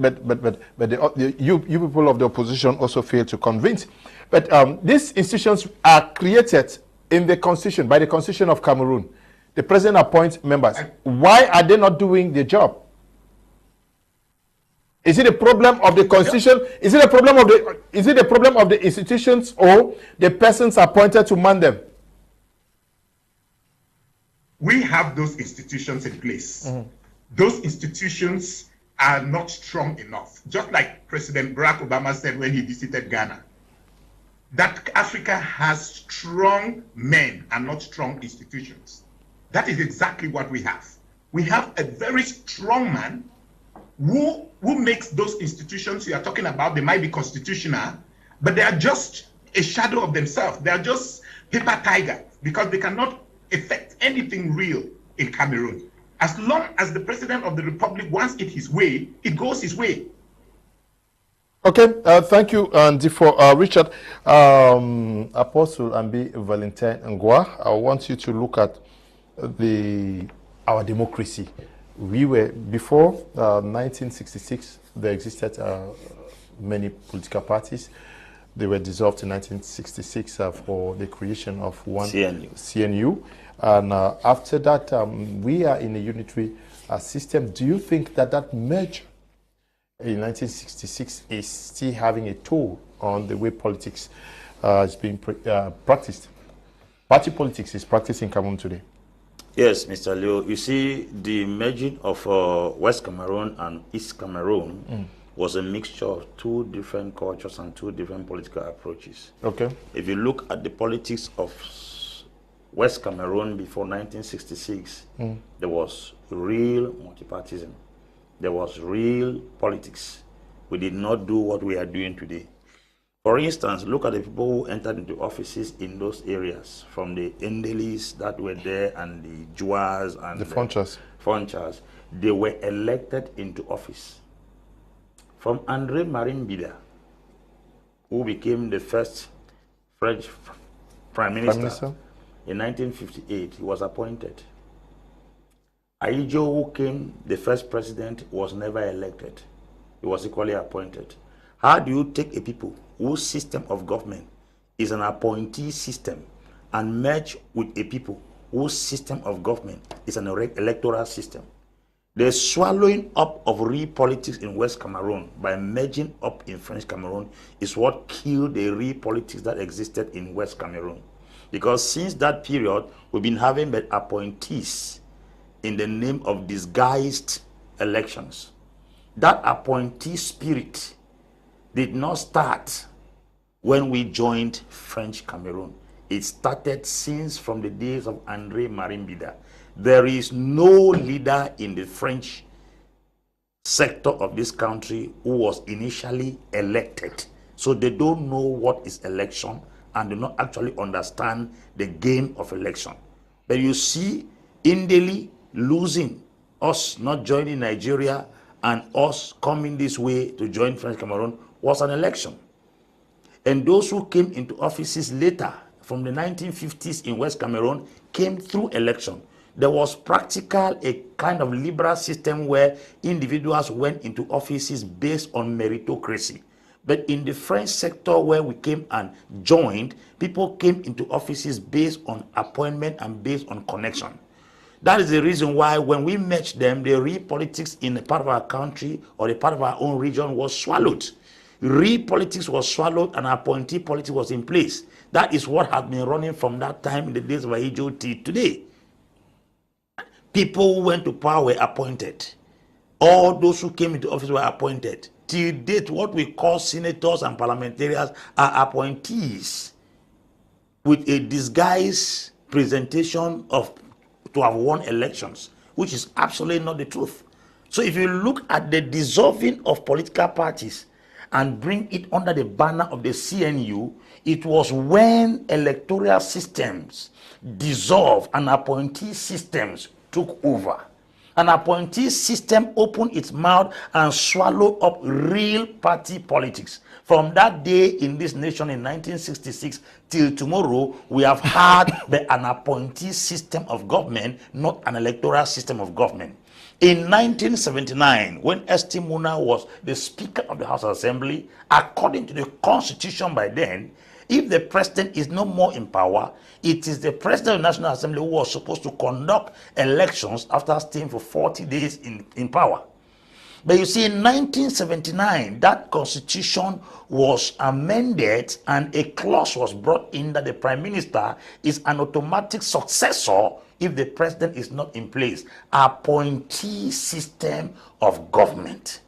you people of the opposition also fail to convince. But these institutions are created in the Constitution, by the Constitution of Cameroon. The president appoints members. Why are they not doing the job? Is it a problem of the Constitution? Is it a problem of the institutions, or the persons appointed to man them? We have those institutions in place. Those institutions are not strong enough. Just like President Barack Obama said when he visited Ghana, that Africa has strong men and not strong institutions. That is exactly what we have. We have a very strong man who makes those institutions you are talking about. They might be constitutional, but they are just a shadow of themselves. They are just paper tigers, because they cannot affect anything real in Cameroon. As long as the president of the republic wants it his way, it goes his way. Okay, thank you, Ndifor. Richard, Apostle Ambe, Valentine, Ngwa, I want you to look at our democracy. We were, before 1966, there existed many political parties. They were dissolved in 1966 for the creation of one CNU. And after that, we are in a unitary system. Do you think that that merger in 1966 is still having a toll on the way politics is being practiced? Party politics is practiced in Cameroon today. Yes, Mr. Leo. You see, the merging of West Cameroon and East Cameroon was a mixture of two different cultures and two different political approaches. Okay. If you look at the politics of West Cameroon before 1966, there was real multipartism. There was real politics. We did not do what we are doing today. For instance, look at the people who entered into offices in those areas, from the Ndelis that were there and the Juas and the Fonchas. They were elected into office. From André Marimbida, who became the first French Prime Minister in 1958, he was appointed. Aijo, who came the first president, was never elected. He was equally appointed. How do you take a people whose system of government is an appointee system and merge with a people whose system of government is an electoral system? The swallowing up of real politics in West Cameroon by merging up in French Cameroon is what killed the real politics that existed in West Cameroon. Because since that period, we've been having but appointees in the name of disguised elections. That appointee spirit did not start when we joined French Cameroon. It started since from the days of André Marimbida. There is no leader in the French sector of this country who was initially elected. So they don't know what is election and do not actually understand the game of election. But you see Ndeli losing, us not joining Nigeria, and us coming this way to join French Cameroon was an election. And those who came into offices later, from the 1950s in West Cameroon, came through election. There was practical a kind of liberal system where individuals went into offices based on meritocracy. But in the French sector where we came and joined, people came into offices based on appointment and based on connection. That is the reason why when we matched them, the real politics in a part of our country or a part of our own region was swallowed. Real politics was swallowed and appointee politics was in place. That is what has been running from that time in the days of Ahijo till today. People who went to power were appointed. All those who came into office were appointed. Till date, what we call senators and parliamentarians are appointees with a disguised presentation of to have won elections, which is absolutely not the truth. So if you look at the dissolving of political parties and bring it under the banner of the CNU, it was when electoral systems dissolved and appointee systems took over. An appointee system opened its mouth and swallowed up real party politics. From that day in this nation in 1966 till tomorrow, we have had an appointee system of government, not an electoral system of government. In 1979, when St. Muna was the Speaker of the House of Assembly, according to the Constitution by then, if the president is no more in power, it is the president of the National Assembly who was supposed to conduct elections after staying for 40 days in power. But you see, in 1979, that constitution was amended and a clause was brought in that the prime minister is an automatic successor if the president is not in place. Appointee system of government.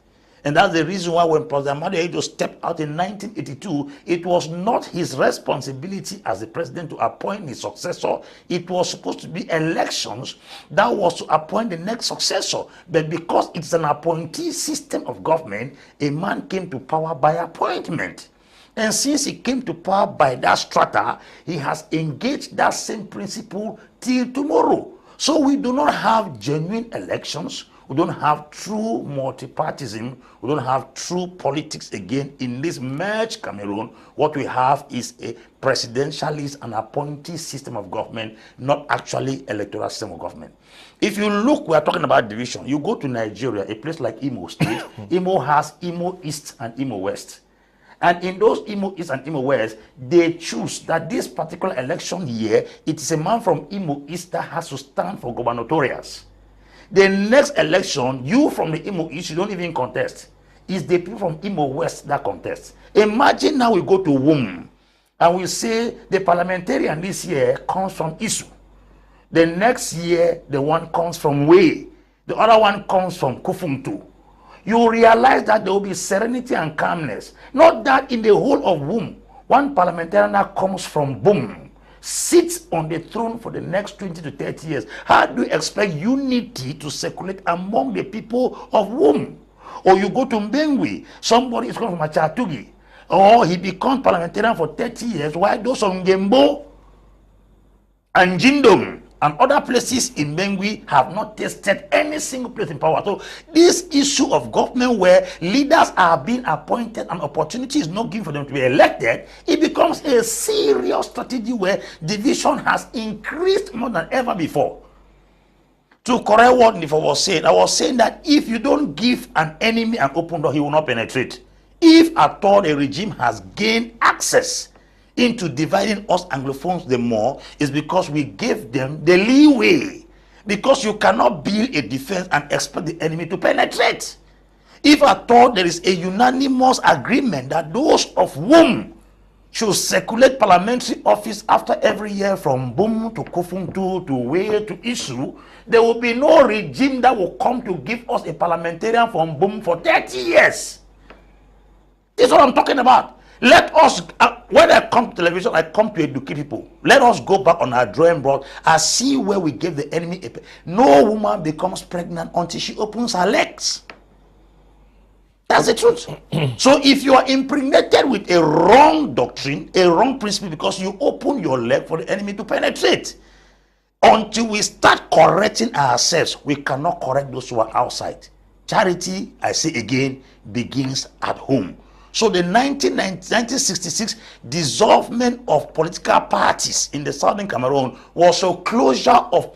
And that's the reason why when President Ahmadu stepped out in 1982, it was not his responsibility as the president to appoint his successor. It was supposed to be elections that was to appoint the next successor. But because it's an appointee system of government, a man came to power by appointment. And since he came to power by that strata, he has engaged that same principle till tomorrow. So we do not have genuine elections. We don't have true multipartism. We don't have true politics again in this merged Cameroon. What we have is a presidentialist and appointee system of government, not actually electoral system of government. If you look, we are talking about division. You go to Nigeria, a place like Imo State. Imo has Imo East and Imo West. And in those Imo East and Imo West, they choose that this particular election year, it is a man from Imo East that has to stand for gubernatorials. The next election, you from the Imo East, you don't even contest. It's the people from Imo West that contest. Imagine now we go to Womb and we say the parliamentarian this year comes from Isu. The next year, the one comes from Way. The other one comes from Kufumtu. You realize that there will be serenity and calmness. Not that in the whole of Womb, one parliamentarian that comes from Boom sits on the throne for the next 20 to 30 years. How do you expect unity to circulate among the people of Womb? Or you go to Mbengwi, somebody is coming from Achatugi, or he becomes parliamentarian for 30 years, while those of Ngembo and Jindom and other places in Mbengwi have not tasted any single place in power. So this issue of government where leaders are being appointed and opportunity is not given for them to be elected, it becomes a serious strategy where division has increased more than ever before. To correct what Ndifor was saying, I was saying that if you don't give an enemy an open door, he will not penetrate. If at all a regime has gained access into dividing us Anglophones the more, is because we gave them the leeway. Because you cannot build a defense and expect the enemy to penetrate. If at all there is a unanimous agreement that those of whom should circulate parliamentary office after every year from Boom to Kofuntu to Way to Isu, there will be no regime that will come to give us a parliamentarian from Boom for 30 years. This is what I'm talking about. Let us, when I come to television, I come to educate people. Let us go back on our drawing board and see where we gave the enemy a... No woman becomes pregnant until she opens her legs. That's the truth. So if you are impregnated with a wrong doctrine, a wrong principle, because you open your leg for the enemy to penetrate, until we start correcting ourselves, we cannot correct those who are outside. Charity, I say again, begins at home. So the 1966 dissolvement of political parties in the southern Cameroon was a closure of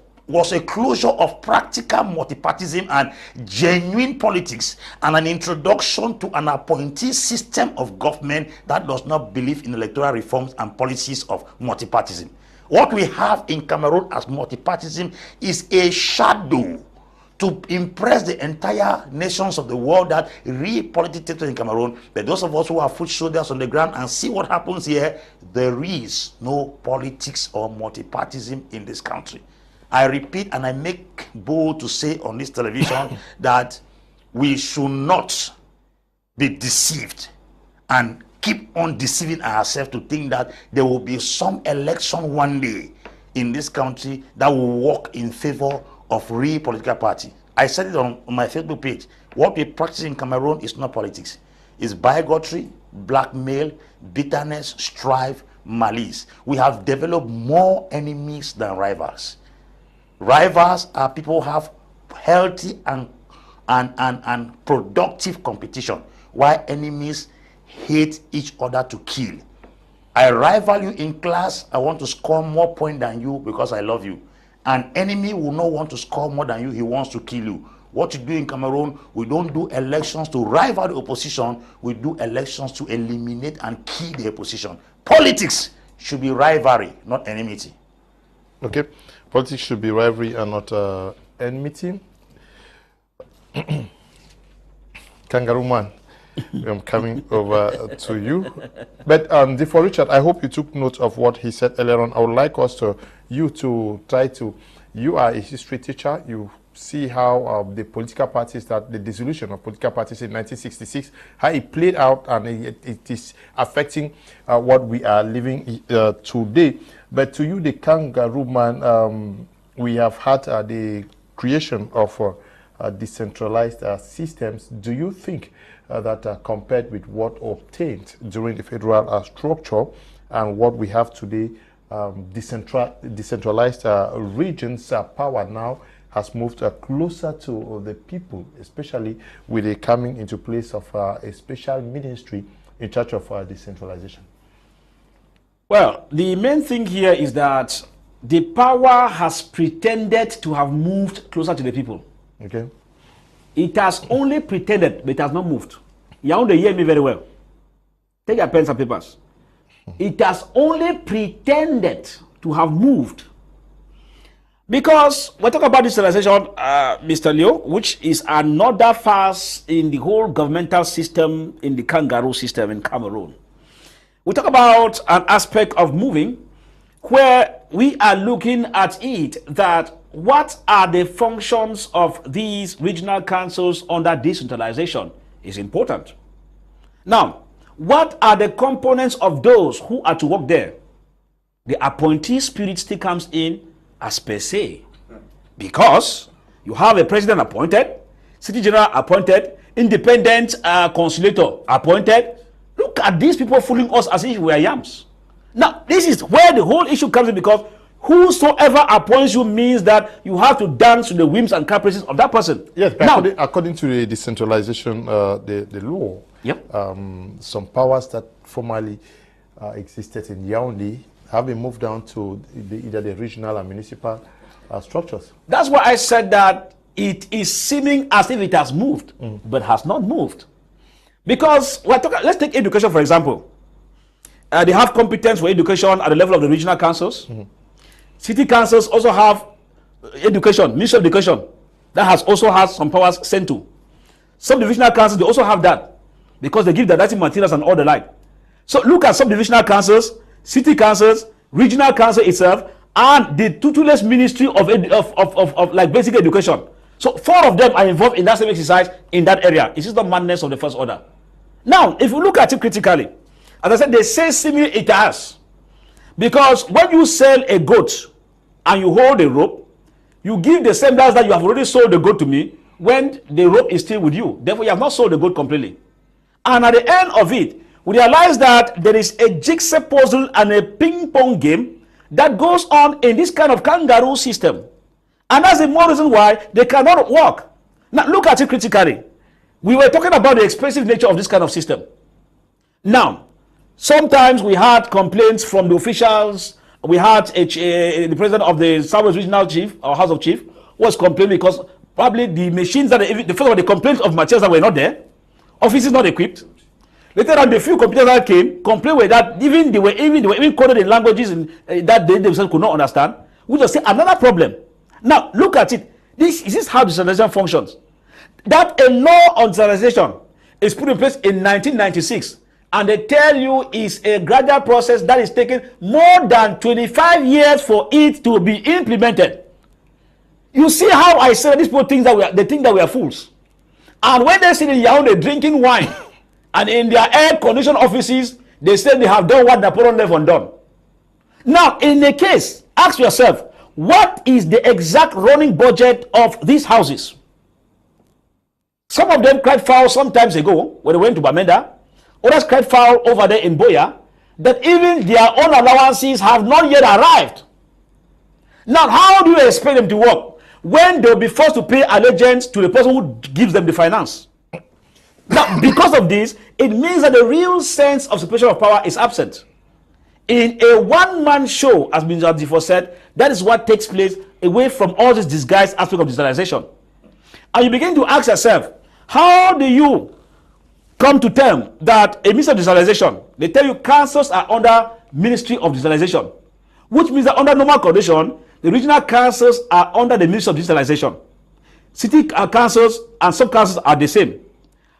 practical multipartism and genuine politics, and an introduction to an appointee system of government that does not believe in electoral reforms and policies of multipartism. What we have in Cameroon as multipartism is a shadow to impress the entire nations of the world that real politics takes place in Cameroon. But those of us who are foot soldiers on the ground and see what happens here, there is no politics or multipartism in this country. I repeat, and I make bold to say on this television that we should not be deceived and keep on deceiving ourselves to think that there will be some election one day in this country that will work in favor of real political party. I said it on my Facebook page. What we practice in Cameroon is not politics. It's bigotry, blackmail, bitterness, strife, malice. We have developed more enemies than rivals. Rivals are people who have healthy and productive competition, while enemies hate each other to kill. I rival you in class. I want to score more points than you because I love you. An enemy will not want to score more than you. He wants to kill you. What you do in Cameroon, we don't do elections to rival the opposition. We do elections to eliminate and kill the opposition. Politics should be rivalry, not enmity. Okay. Politics should be rivalry and not enmity. Kangaroo man, I'm coming over to you. But for Richard, I hope you took note of what he said earlier on. I would like us to, you are a history teacher. You see how the political parties, the dissolution of political parties in 1966, how it played out, and it is affecting what we are living today. But to you, the kangaroo man, we have had the creation of decentralized systems. Do you think that compared with what obtained during the federal structure and what we have today, decentralized regions, power now has moved closer to the people, especially with the coming into place of a special ministry in charge of decentralization? Well, the main thing here is that the power has pretended to have moved closer to the people. Okay. It has only pretended, but it has not moved. You want to hear me very well. Take your pens and papers. It has only pretended to have moved. Because we're talking about decentralization, Mr. Leo, which is another phase in the whole governmental system, in the kangaroo system in Cameroon. We talk about an aspect of moving where we are looking at it that what are the functions of these regional councils under decentralization is important. Now, what are the components of those who are to work there? The appointee spirit still comes in as per se, because you have a president appointed, city general appointed, independent conciliator appointed. Look at these people fooling us as if we are yams. Now, this is where the whole issue comes in, because whosoever appoints you means that you have to dance to the whims and caprices of that person. Yes, but now, according to the decentralization, the law, yep. Some powers that formerly existed in Yaoundé have been moved down to either the regional and municipal structures. That's why I said that it is seeming as if it has moved, but has not moved. Because we're talking, let's take education, for example. They have competence for education at the level of the regional councils. City councils also have education, Ministry of Education, that has also has some powers sent to. Some divisional councils, they also have that, because they give the didactic materials and all the like. So look at some divisional councils, city councils, regional council itself, and the tutelage ministry of like basic education. So 4 of them are involved in that same exercise in that area. It is the madness of the first order. Now, if you look at it critically, as I said, they say similar it has. Because when you sell a goat and you hold a rope, you give the same price that you have already sold the goat to me when the rope is still with you. Therefore, you have not sold the goat completely. And at the end of it, we realize that there is a jigsaw puzzle and a ping-pong game that goes on in this kind of kangaroo system. And that's the more reason why they cannot work. Now, look at it critically. We were talking about the expensive nature of this kind of system. Now, sometimes we had complaints from the officials. We had the president of the Southwest Regional Chief, or House of Chief, was complaining because probably the machines that the first of all, the complaints of materials that were not there, offices not equipped. Later on, the few computers that came complained with that they were even coded in languages that they themselves could not understand, which was another problem. Now look at it. This is how decentralization functions. That a law on decentralization is put in place in 1996, and they tell you is a gradual process that is taking more than 25 years for it to be implemented. You see how I said these people think that they think that we are fools, and when they sit in Yaoundé drinking wine and in their air-conditioned offices, they say they have done what Napoleon left undone. Now, in the case, ask yourself, what is the exact running budget of these houses? Some of them cried foul some times ago when they went to Bamenda. Others cried foul over there in Boya, that even their own allowances have not yet arrived. Now, how do you expect them to work when they'll be forced to pay allegiance to the person who gives them the finance? Now, because of this, it means that the real sense of separation of power is absent. In a one-man show, as Mr. Ndifor said, that is what takes place away from all this disguised aspect of decentralization. And you begin to ask yourself, how do you come to term that a ministry of decentralization, they tell you councils are under Ministry of Decentralization, which means that under normal condition, the regional councils are under the Ministry of Decentralization. City councils and sub-councils are the same.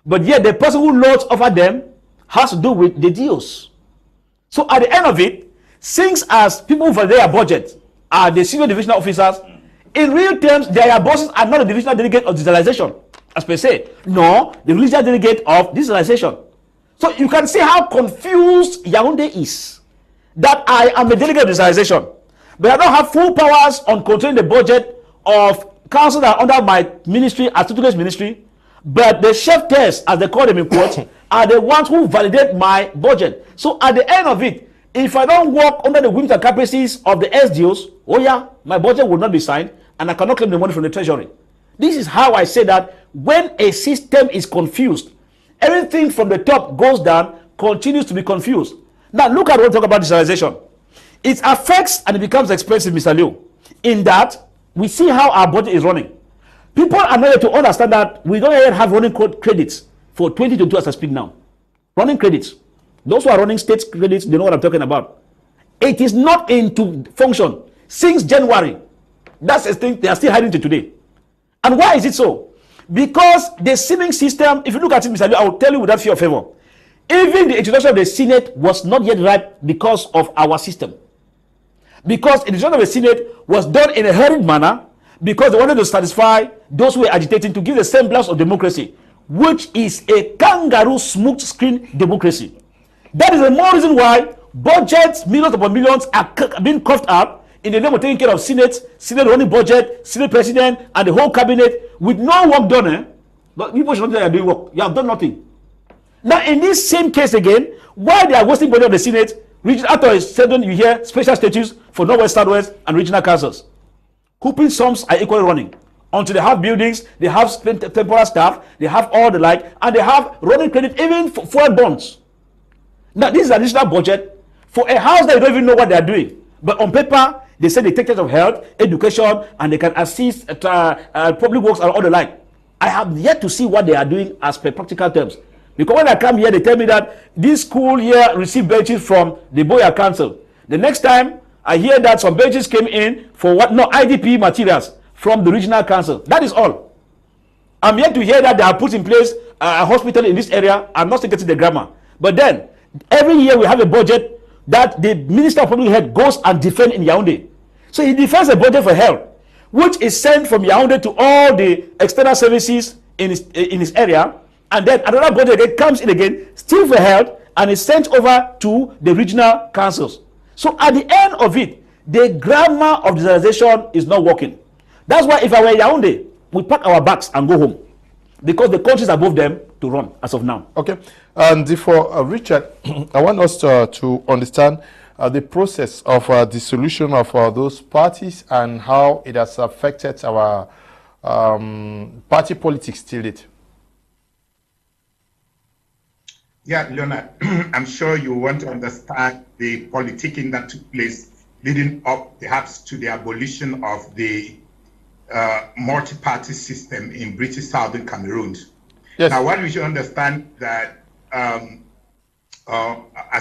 But yet the person who lords over them has to do with the deals. So at the end of it, since as people for their budget are the senior divisional officers, in real terms, their bosses are not the divisional delegate of decentralization, as per se, nor the regional delegate of decentralization. So you can see how confused Yaoundé is. That I am a delegate of decentralization, but I don't have full powers on controlling the budget of councils that are under my ministry, as tutelage ministry. But the chef tests, as they call them in quotes, are the ones who validate my budget. So at the end of it, If I don't work under the whims and caprices of the SDOs, oh yeah, my budget will not be signed and I cannot claim the money from the treasury. This is how I say that when a system is confused, everything from the top goes down, continues to be confused. Now look at what we talk about decentralization. It affects and it becomes expensive, Mr. Liu, in that we see how our budget is running. People are not able to understand that we don't yet have running credits for 2022 as I speak now. Running credits. Those who are running state credits, they know what I'm talking about. It is not into function since January. That's a thing they are still hiding to today. And why is it so? Because the Senate system, if you look at it, Mr. Liu, I will tell you without fear of favor. Even the introduction of the Senate was not yet right because of our system. Because the introduction of the Senate was done in a hurried manner because they wanted to satisfy those who were agitating to give the semblance of democracy, which is a kangaroo smoke screen democracy. That is the more reason why budgets, millions upon millions, are being coughed up in the name of taking care of Senate running budget, Senate president, and the whole cabinet with no work done. Eh? But people should not say they are doing work. You have done nothing. Now, in this same case again, why they are wasting money on the Senate, after a sudden you hear special statutes for Northwest, Southwest, and regional councils. Hooping sums are equally running. Until they have buildings, they have temporary staff, they have all the like, and they have running credit even for fuel bonds. Now, this is an additional budget for a house that you don't even know what they are doing. But on paper, they say they take care of health, education, and they can assist public works and all the like. I have yet to see what they are doing as per practical terms. Because when I come here, they tell me that this school here received benches from the Boya Council. The next time, I hear that some benches came in for what? No, IDP materials from the regional council. That is all. I'm yet to hear that they have put in place a hospital in this area. I'm not getting the grammar. But then, every year we have a budget that the Minister of Public Health goes and defends in Yaoundé. So he defends a budget for health, which is sent from Yaoundé to all the external services in his area. And then another budget again comes in again, still for health, and is sent over to the regional councils. So at the end of it, the grammar of decentralization is not working. That's why if I were Yaoundé, we pack our bags and go home. Because the countries above them to run as of now. Okay. And for Richard, I want us to understand the process of dissolution of those parties and how it has affected our party politics till date. Yeah, Leonard, I'm sure you want to understand the politicking that took place leading up perhaps to the abolition of the multi-party system in British Southern Cameroon. Yes. Now, what we should understand that as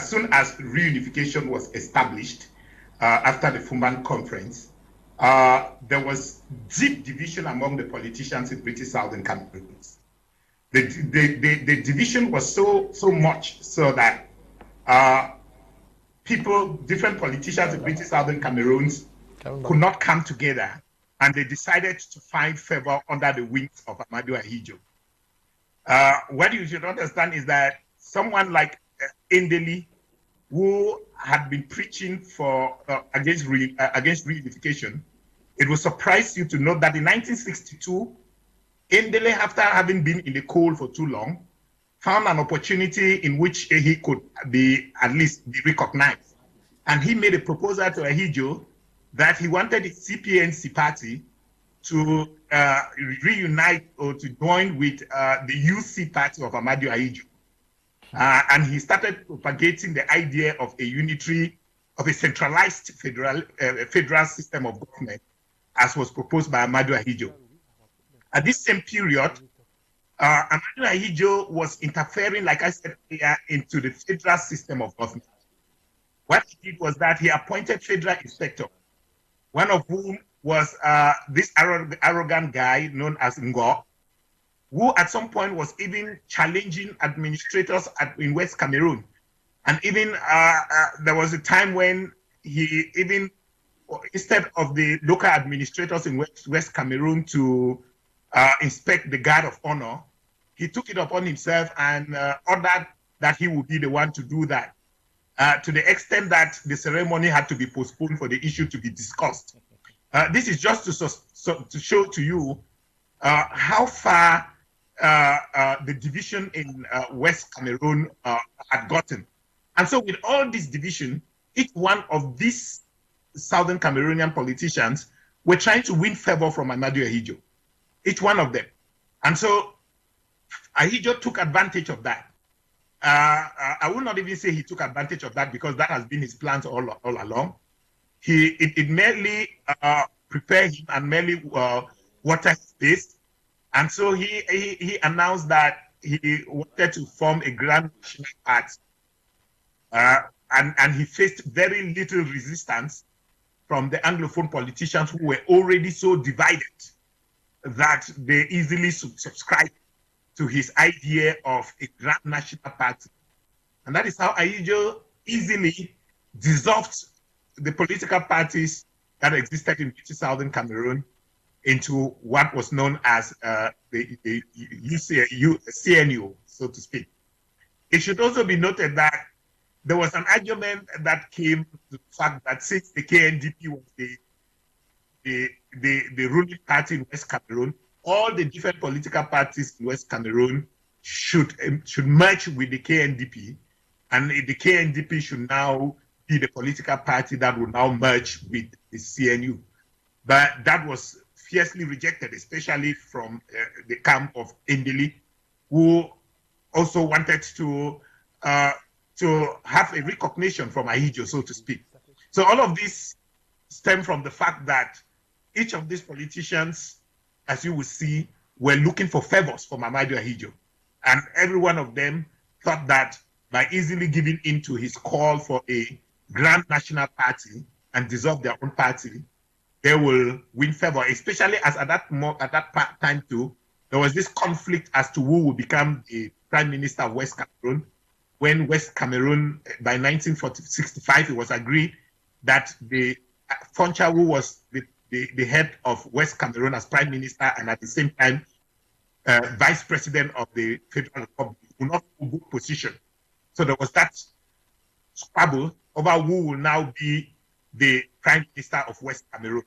soon as reunification was established after the Fumban Conference, there was deep division among the politicians in British Southern Cameroon. The division was so much so that different politicians in British Southern Cameroon could not come together, and they decided to find favor under the wings of Amadou Ahidjo. What you should understand is that someone like Ndeli, who had been preaching for against reunification, it will surprise you to note that in 1962, Ndeli, after having been in the cold for too long, found an opportunity in which he could at least be recognized. And he made a proposal to Ahidjo that he wanted the CPNC party to reunite or to join with the UC party of Amadou Ahidjo. And he started propagating the idea of a unitary, of a centralized federal system of government, as was proposed by Amadou Ahidjo. At this same period, Amadou Ahidjo was interfering, like I said earlier, into the federal system of government. What he did was that he appointed federal inspector, one of whom was this arrogant guy known as Ngwa, who at some point was even challenging administrators in West Cameroon. And even there was a time when he even, instead of the local administrators in West Cameroon to inspect the guard of honor, he took it upon himself and ordered that he would be the one to do that, to the extent that the ceremony had to be postponed for the issue to be discussed. This is just to show to you how far the division in West Cameroon had gotten. And so with all this division, each one of these southern Cameroonian politicians were trying to win favor from Ahmadou Ahidjo, each one of them. And so Ahidjo took advantage of that. I will not even say he took advantage of that, because that has been his plans all along. It merely prepared him and merely watered his base. And so he announced that he wanted to form a grand national party. And he faced very little resistance from the Anglophone politicians, who were already so divided that they easily subscribed to his idea of a grand national party. And that is how Ahidjo easily dissolved the political parties that existed in British Southern Cameroon into what was known as the CNU, so to speak. It should also be noted that there was an argument that came to the fact that since the KNDP was the ruling party in West Cameroon, all the different political parties in West Cameroon should merge with the KNDP, and the KNDP should now be the political party that will now merge with the CNU. But that was fiercely rejected, especially from the camp of Ndili, who also wanted to have a recognition from Ahidjo, so to speak. So all of this stem from the fact that each of these politicians, as you will see, were looking for favors from Ahmadou Ahidjo. And every one of them thought that by easily giving in to his call for a grand national party and dissolve their own party, they will win favor, especially as at that time too, there was this conflict as to who will become the prime minister of West Cameroon. When West Cameroon, by 1965, it was agreed that the Foncha, who was the head of West Cameroon as prime minister and at the same time vice president of the Federal Republic, would not hold good position. So there was that squabble over who will now be the prime minister of West Cameroon.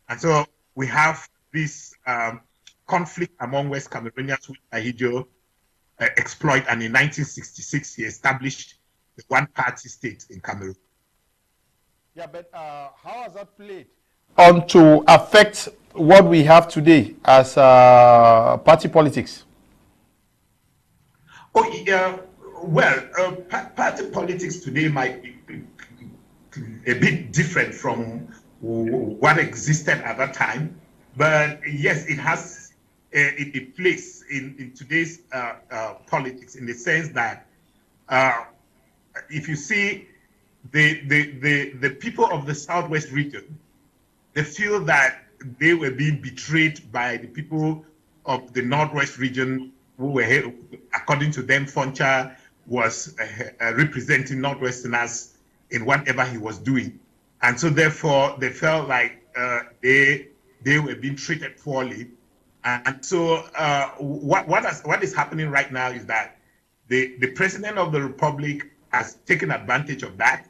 And so we have this conflict among West Cameroonians, which Ahidjo exploit, and in 1966 he established the one-party state in Cameroon. Yeah, but how has that played on to affect what we have today as party politics? Oh, yeah. Well, party politics today might be a bit different from what existed at that time, but yes, it has a place in today's politics, in the sense that if you see the people of the Southwest region, they feel that they were being betrayed by the people of the Northwest region, who were, according to them, Foncha was representing Northwesterners in whatever he was doing. And so therefore they felt like they were being treated poorly. And so what is happening right now is that the president of the Republic has taken advantage of that,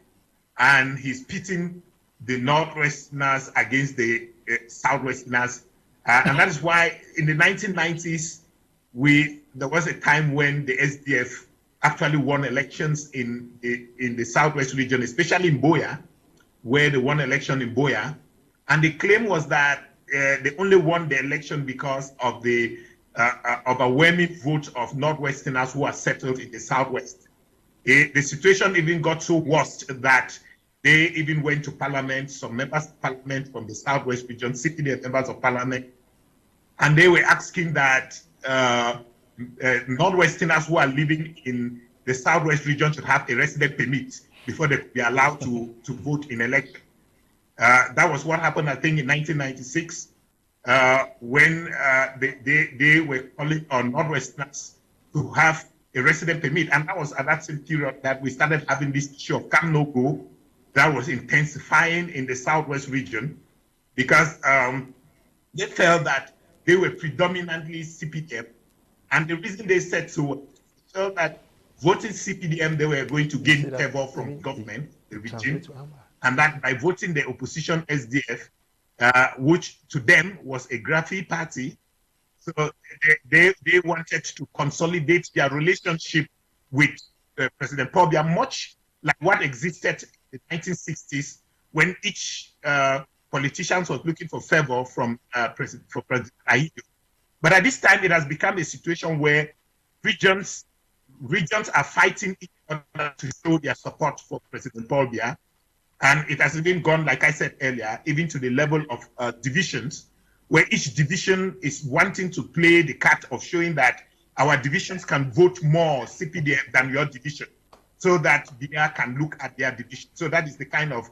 and he's pitting the Northwesterners against the Southwesterners. And that is why in the 1990s, there was a time when the SDF actually won elections in the Southwest region, especially in Boya, where they won election in Boya. And the claim was that they only won the election because of the overwhelming vote of Northwesterners who are settled in the Southwest. The situation even got so worse that they even went to parliament, some members of parliament from the Southwest region, sitting as members of parliament, and they were asking that Northwesterners who are living in the Southwest region should have a resident permit before they could be allowed to vote in election. That was what happened, I think, in 1996, when they were calling on Northwesterners to have a resident permit. And that was at that same period that we started having this issue of Come No Go that was intensifying in the Southwest region, because they felt that they were predominantly CPDM. And the reason they said so, felt that voting CPDM, they were going to gain favor from government, the regime, and that by voting the opposition SDF, which to them was a graphy party, so they wanted to consolidate their relationship with President Paul Biya, much like what existed the 1960s, when each politician was looking for favor from President Ayido. But at this time, it has become a situation where regions are fighting each other to show their support for President Paul Biya. And it has even gone, like I said earlier, even to the level of divisions, where each division is wanting to play the card of showing that our divisions can vote more CPDF than your division, so that Biya can look at their division. So that is the kind of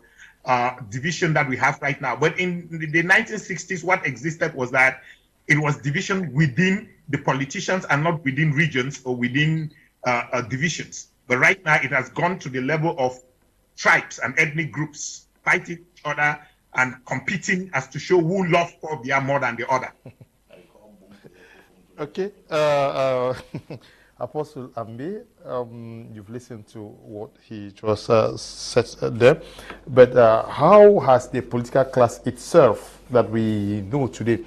division that we have right now. But in the 1960s, what existed was that it was division within the politicians and not within regions or within divisions. But right now, it has gone to the level of tribes and ethnic groups fighting each other and competing as to show who loves Paul Biya more than the other. Okay. Apostle Ambe, you've listened to what he just said there, but how has the political class itself that we know today,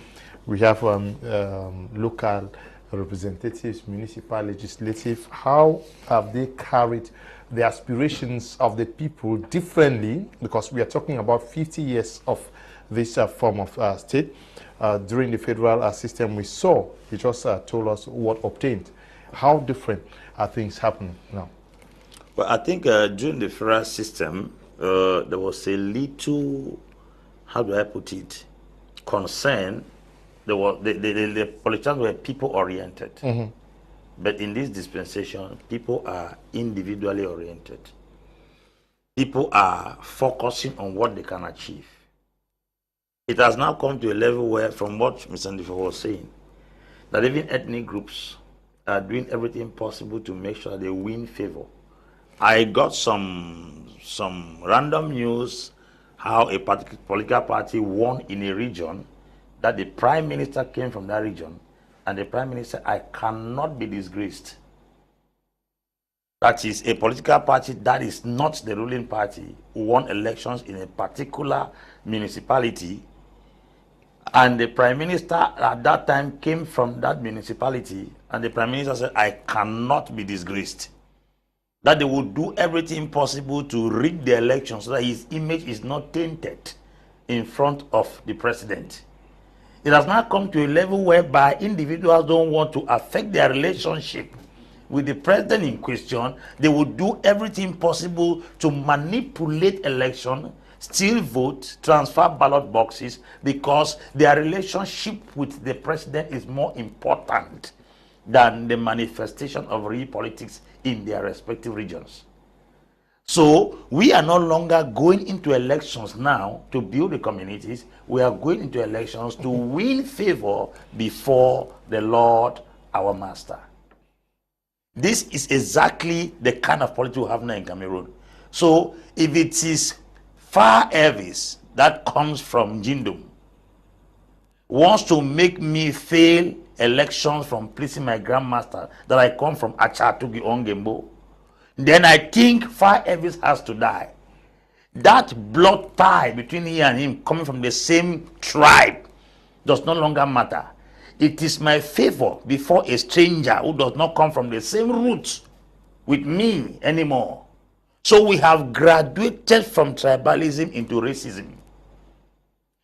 we have local representatives, municipal, legislative, how have they carried the aspirations of the people differently? Because we are talking about 50 years of this form of state. During the federal system we saw, he just told us what obtained. How different are things happening now? Well, I think during the federal system, there was a little, how do I put it, concern. The politicians were people-oriented. Mm-hmm. But in this dispensation, people are individually oriented. People are focusing on what they can achieve. It has now come to a level where, from what Mr. Ndifor was saying, that even ethnic groups are doing everything possible to make sure they win favor. I got some random news how a particular political party won in a region, that the prime minister came from that region, and the prime minister, I cannot be disgraced. That is a political party that is not the ruling party who won elections in a particular municipality, and the prime minister at that time came from that municipality, and the prime minister said, I cannot be disgraced. That they would do everything possible to rig the election so that his image is not tainted in front of the president. It has now come to a level whereby individuals don't want to affect their relationship with the president in question. They would do everything possible to manipulate election, steal votes, transfer ballot boxes, because their relationship with the president is more important than the manifestation of real politics in their respective regions. So we are no longer going into elections now to build the communities. We are going into elections to win favor before the Lord, our master. This is exactly the kind of politics we have now in Cameroon. So if it is Fah Elvis that comes from Jindum, wants to make me fail elections from pleasing my grandmaster, that I come from Achatugi Ongembo, then I think Fah Elvis has to die. That blood tie between he and him, coming from the same tribe, does no longer matter. It is my favor before a stranger who does not come from the same roots with me anymore. So we have graduated from tribalism into racism,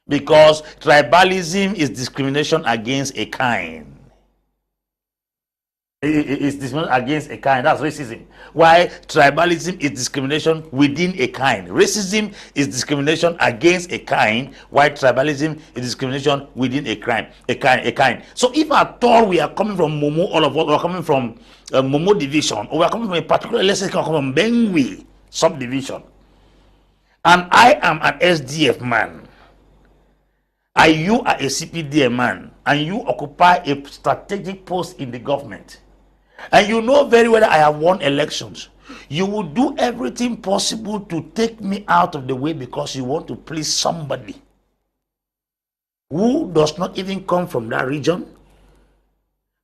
because tribalism is discrimination against a kind. It's discrimination against a kind. That's racism. Why tribalism is discrimination within a kind. Racism is discrimination against a kind, while tribalism is discrimination within a kind. So if at all we are coming from Momo, all of us, we are coming from Momo division, or we are coming from a particular, let's say, come from Bengwi subdivision, and I am an SDF man, and you are a CPDM man, and you occupy a strategic post in the government, and you know very well that I have won elections, you will do everything possible to take me out of the way because you want to please somebody who does not even come from that region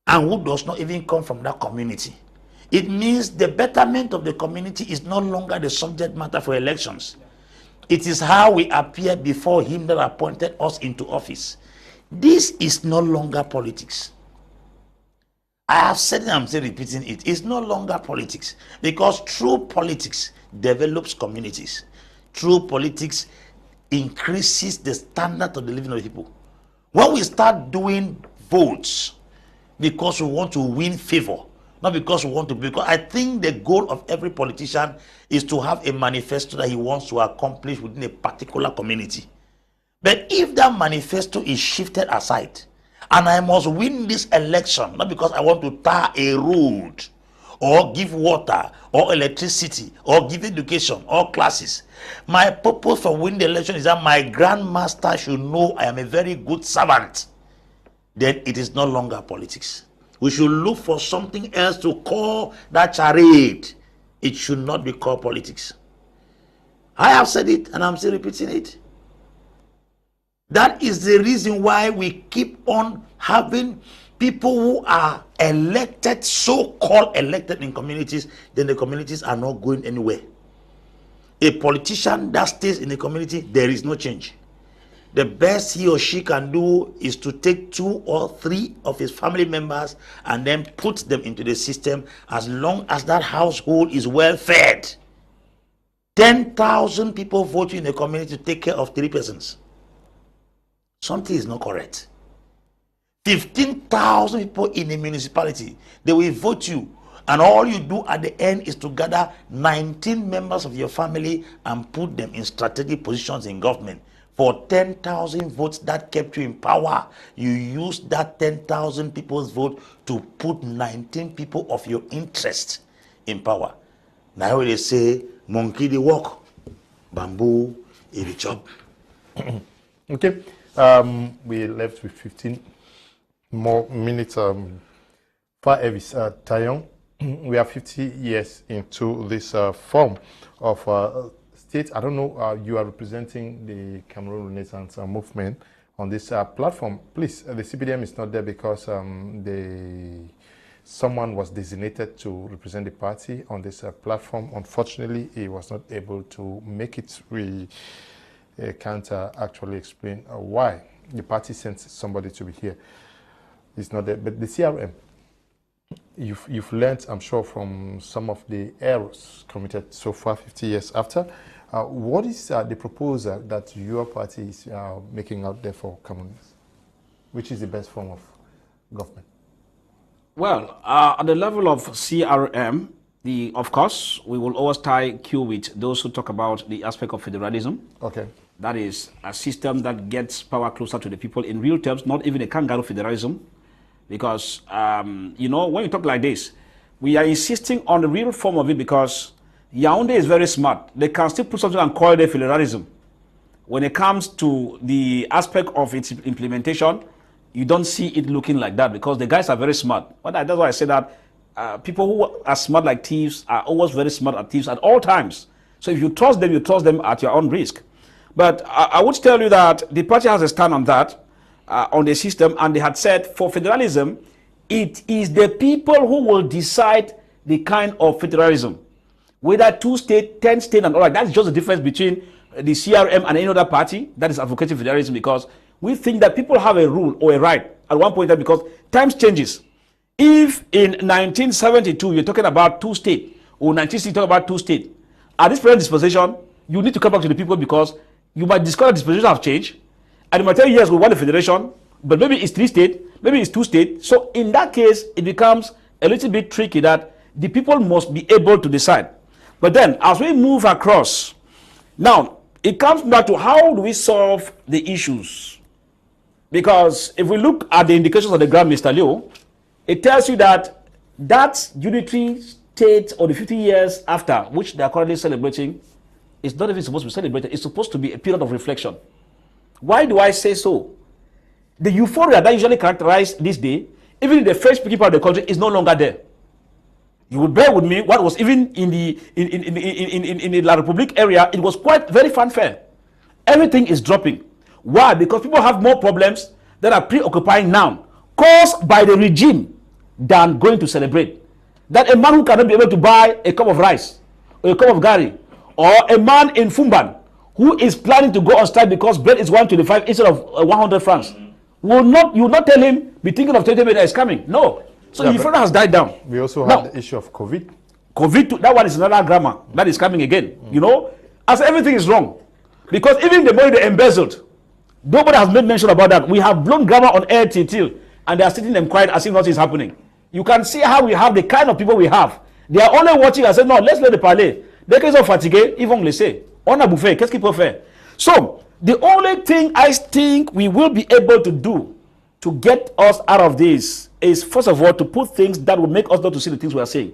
and who does not even come from that community. It means the betterment of the community is no longer the subject matter for elections. It is how we appear before him that appointed us into office. This is no longer politics. I have said it, I'm still repeating it. It's no longer politics, because true politics develops communities. through politics increases the standard of the living of the people. When we start doing votes because we want to win favor, not because we want to, because I think the goal of every politician is to have a manifesto that he wants to accomplish within a particular community. But if that manifesto is shifted aside, and I must win this election, not because I want to tar a road, or give water, or electricity, or give education, or classes. My purpose for winning the election is that my grandmaster should know I am a very good servant. Then it is no longer politics. We should look for something else to call that charade. It should not be called politics. I have said it, and I'm still repeating it. That is the reason why we keep on having people who are elected, so-called elected in communities, then the communities are not going anywhere. A politician that stays in the community, there is no change. The best he or she can do is to take 2 or 3 of his family members and then put them into the system, as long as that household is well fed. 10,000 people vote in a community to take care of 3 persons. Something is not correct. 15,000 people in a municipality, they will vote you, and all you do at the end is to gather 19 members of your family and put them in strategic positions in government. For 10,000 votes that kept you in power, you used that 10,000 people's vote to put 19 people of your interest in power. Now they say, monkey they walk, bamboo they chop. Okay. We left with 15 more minutes. Fah Elvis, Tayon, we are 50 years into this form of state. I don't know, you are representing the Cameroon Renaissance movement on this platform. Please, the CPDM is not there because someone was designated to represent the party on this platform. Unfortunately, he was not able to make it. We can't actually explain why the party sent somebody to be here. It's not there. But the CRM, you've learned, I'm sure, from some of the errors committed so far 50 years after. What is the proposal that your party is making out there for Cameroonians? Which is the best form of government? Well, at the level of CRM, of course, we will always tie Q with those who talk about the aspect of federalism. Okay. That is a system that gets power closer to the people in real terms, not even a kangaroo federalism. Because, you know, when you talk like this, we are insisting on the real form of it because Yaoundé is very smart. They can still put something and call it a federalism. When it comes to the aspect of its implementation, you don't see it looking like that because the guys are very smart. But that's why I say that people who are smart like thieves are always very smart at thieves at all times. So if you trust them at your own risk. But I would tell you that the party has a stand on that, on the system, and they had said for federalism, it is the people who will decide the kind of federalism. Whether 2 state, 10 state, and all that. That's just the difference between the CRM and any other party that is advocating federalism, because we think that people have a rule or a right at one point in time because times changes. If in 1972 you're talking about 2 states, or 1960 talk about 2 states, at this present disposition, you need to come back to the people because you might discover dispositions have changed, and you might tell you, yes, we want a federation, but maybe it's 3 states, maybe it's 2 states. So in that case, it becomes a little bit tricky that the people must be able to decide. But then, as we move across, now, it comes back to how do we solve the issues? Because if we look at the indications of the ground, Mr. Leo, it tells you that that unitary state, or the 50 years after, which they are currently celebrating, is not even supposed to be celebrated. It's supposed to be a period of reflection. Why do I say so? The euphoria that usually characterizes this day, even in the French-speaking part of the country, is no longer there. You will bear with me, what was even in the La République area, it was quite very fanfare. Everything is dropping. Why? Because people have more problems that are preoccupying now, caused by the regime, than going to celebrate. That a man who cannot be able to buy a cup of rice, or a cup of gari, or a man in Fumban, who is planning to go on strike because bread is 125 instead of 100 francs, you will not tell him, be thinking of 20 minutes is coming. No. So the euphoria has died down. We also have the issue of COVID. COVID, that one is another grammar. That is coming again. You know, As everything is wrong. Because even the money they embezzled, nobody has made mention about that. We have blown grammar on air till, and they are sitting them quiet as if nothing is happening. You can see how we have the kind of people we have. They are only watching and say, no, let's let the parler. Dès qu'ils ont fatigué, ils vont laisser. On a bouffé. Qu'est-ce qu'ils peuvent faire? So, the only thing I think we will be able to do to get us out of this is, first of all, to put things that will make us not to see the things we are saying.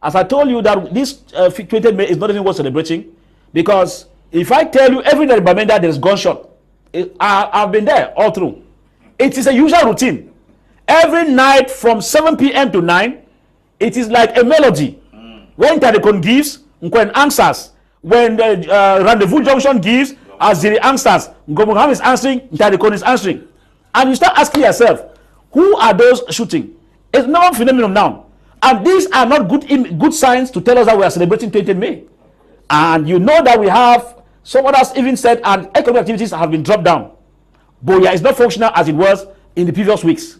As I told you that this 20th May is not even worth celebrating, because if I tell you every day in Bamenda there is gunshot, I've been there all through. It is a usual routine. Every night from 7 p.m. to 9, it is like a melody. When Telecom gives, when answers, when the Rendezvous Junction gives, Aziri answers, Ngomuham is answering, Telecom is answering. And you start asking yourself, who are those shooting? It's not a phenomenon now. And these are not good signs to tell us that we are celebrating 20th May. And you know that we have, someone else even said, and economic activities have been dropped down. Boya is not functional as it was in the previous weeks.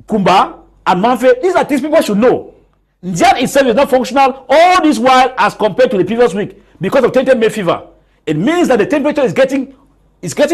Kumba and Manfe, these are things people should know. Njan itself is not functional all this while as compared to the previous week because of 20th May fever. It means that the temperature is getting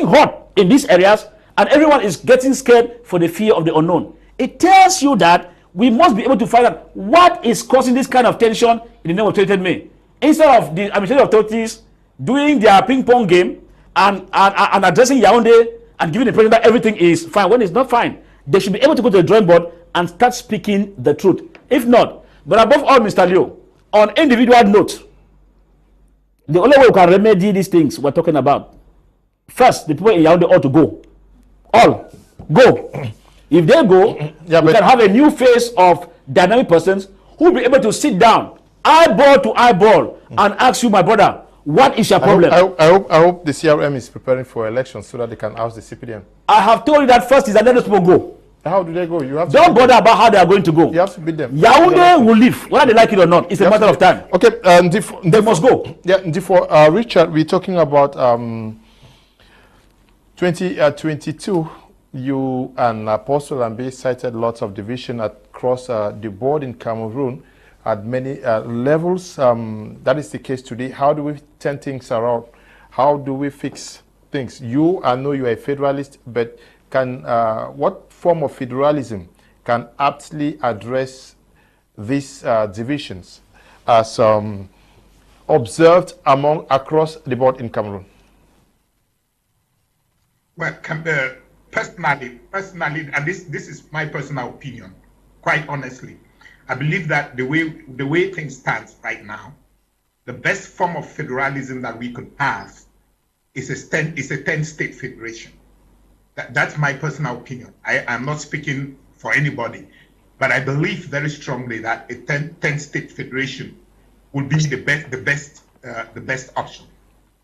hot in these areas, and everyone is getting scared for the fear of the unknown. It tells you that we must be able to find out what is causing this kind of tension in the name of 20th May. Instead of the administrative authorities doing their ping-pong game and addressing Yaoundé and giving the president that everything is fine when it's not fine, they should be able to go to the drawing board and start speaking the truth. If not, but above all, Mr. Leo, on individual note, the only way we can remedy these things we're talking about, first, the people in Yaoundé ought to go. All go. If they go, we can have a new face of dynamic persons who will be able to sit down, eyeball to eyeball, and ask you, my brother, what is your problem? I hope the CRM is preparing for elections so that they can ask the CPDM. I have told you that first is that let those people go. How do they go? You have to don't bother about how they are going to go. You have to beat them. Yaoundé will leave, whether they like it or not. It's a matter of time. Okay, they must go. Yeah, Ndifor, Richard, we're talking about 2022. You and Apostle Ambe cited lots of division across the board in Cameroon at many levels. That is the case today. How do we turn things around? How do we fix things? I know you are a federalist, but what form of federalism can aptly address these divisions as observed across the board in Cameroon? Well, personally, and this is my personal opinion, quite honestly, I believe that the way things stand right now, the best form of federalism that we could have is a 10-state federation. That's my personal opinion. I am not speaking for anybody, but I believe very strongly that a 10-state federation would be the best option.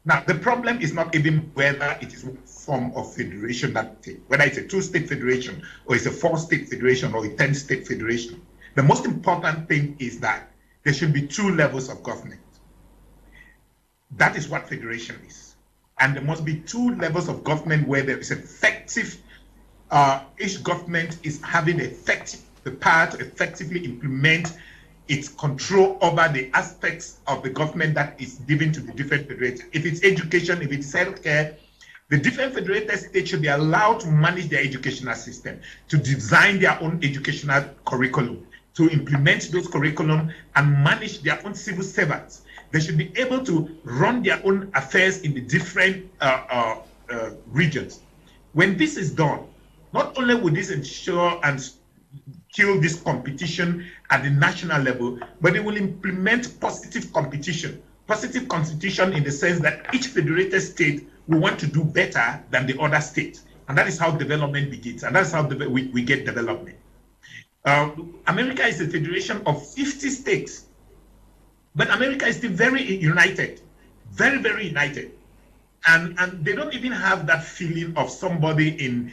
Now, the problem is not even whether it is one form of federation whether it's a 2-state federation or it's a 4-state federation or a 10-state federation. The most important thing is that there should be 2 levels of government. That is what federation is. And there must be 2 levels of government where there is effective, each government is having the power to effectively implement its control over the aspects of the government that is given to the different federated. If it's education, if it's healthcare, the different federated states should be allowed to manage their educational system, to design their own educational curriculum, to implement those curriculum and manage their own civil servants. They should be able to run their own affairs in the different regions. When this is done, not only will this ensure and kill this competition at the national level, but it will implement positive competition. Positive competition in the sense that each federated state will want to do better than the other state. And that is how development begins. And that's how we get development. America is a federation of 50 states. But America is still very united. Very, very united. And they don't even have that feeling of somebody in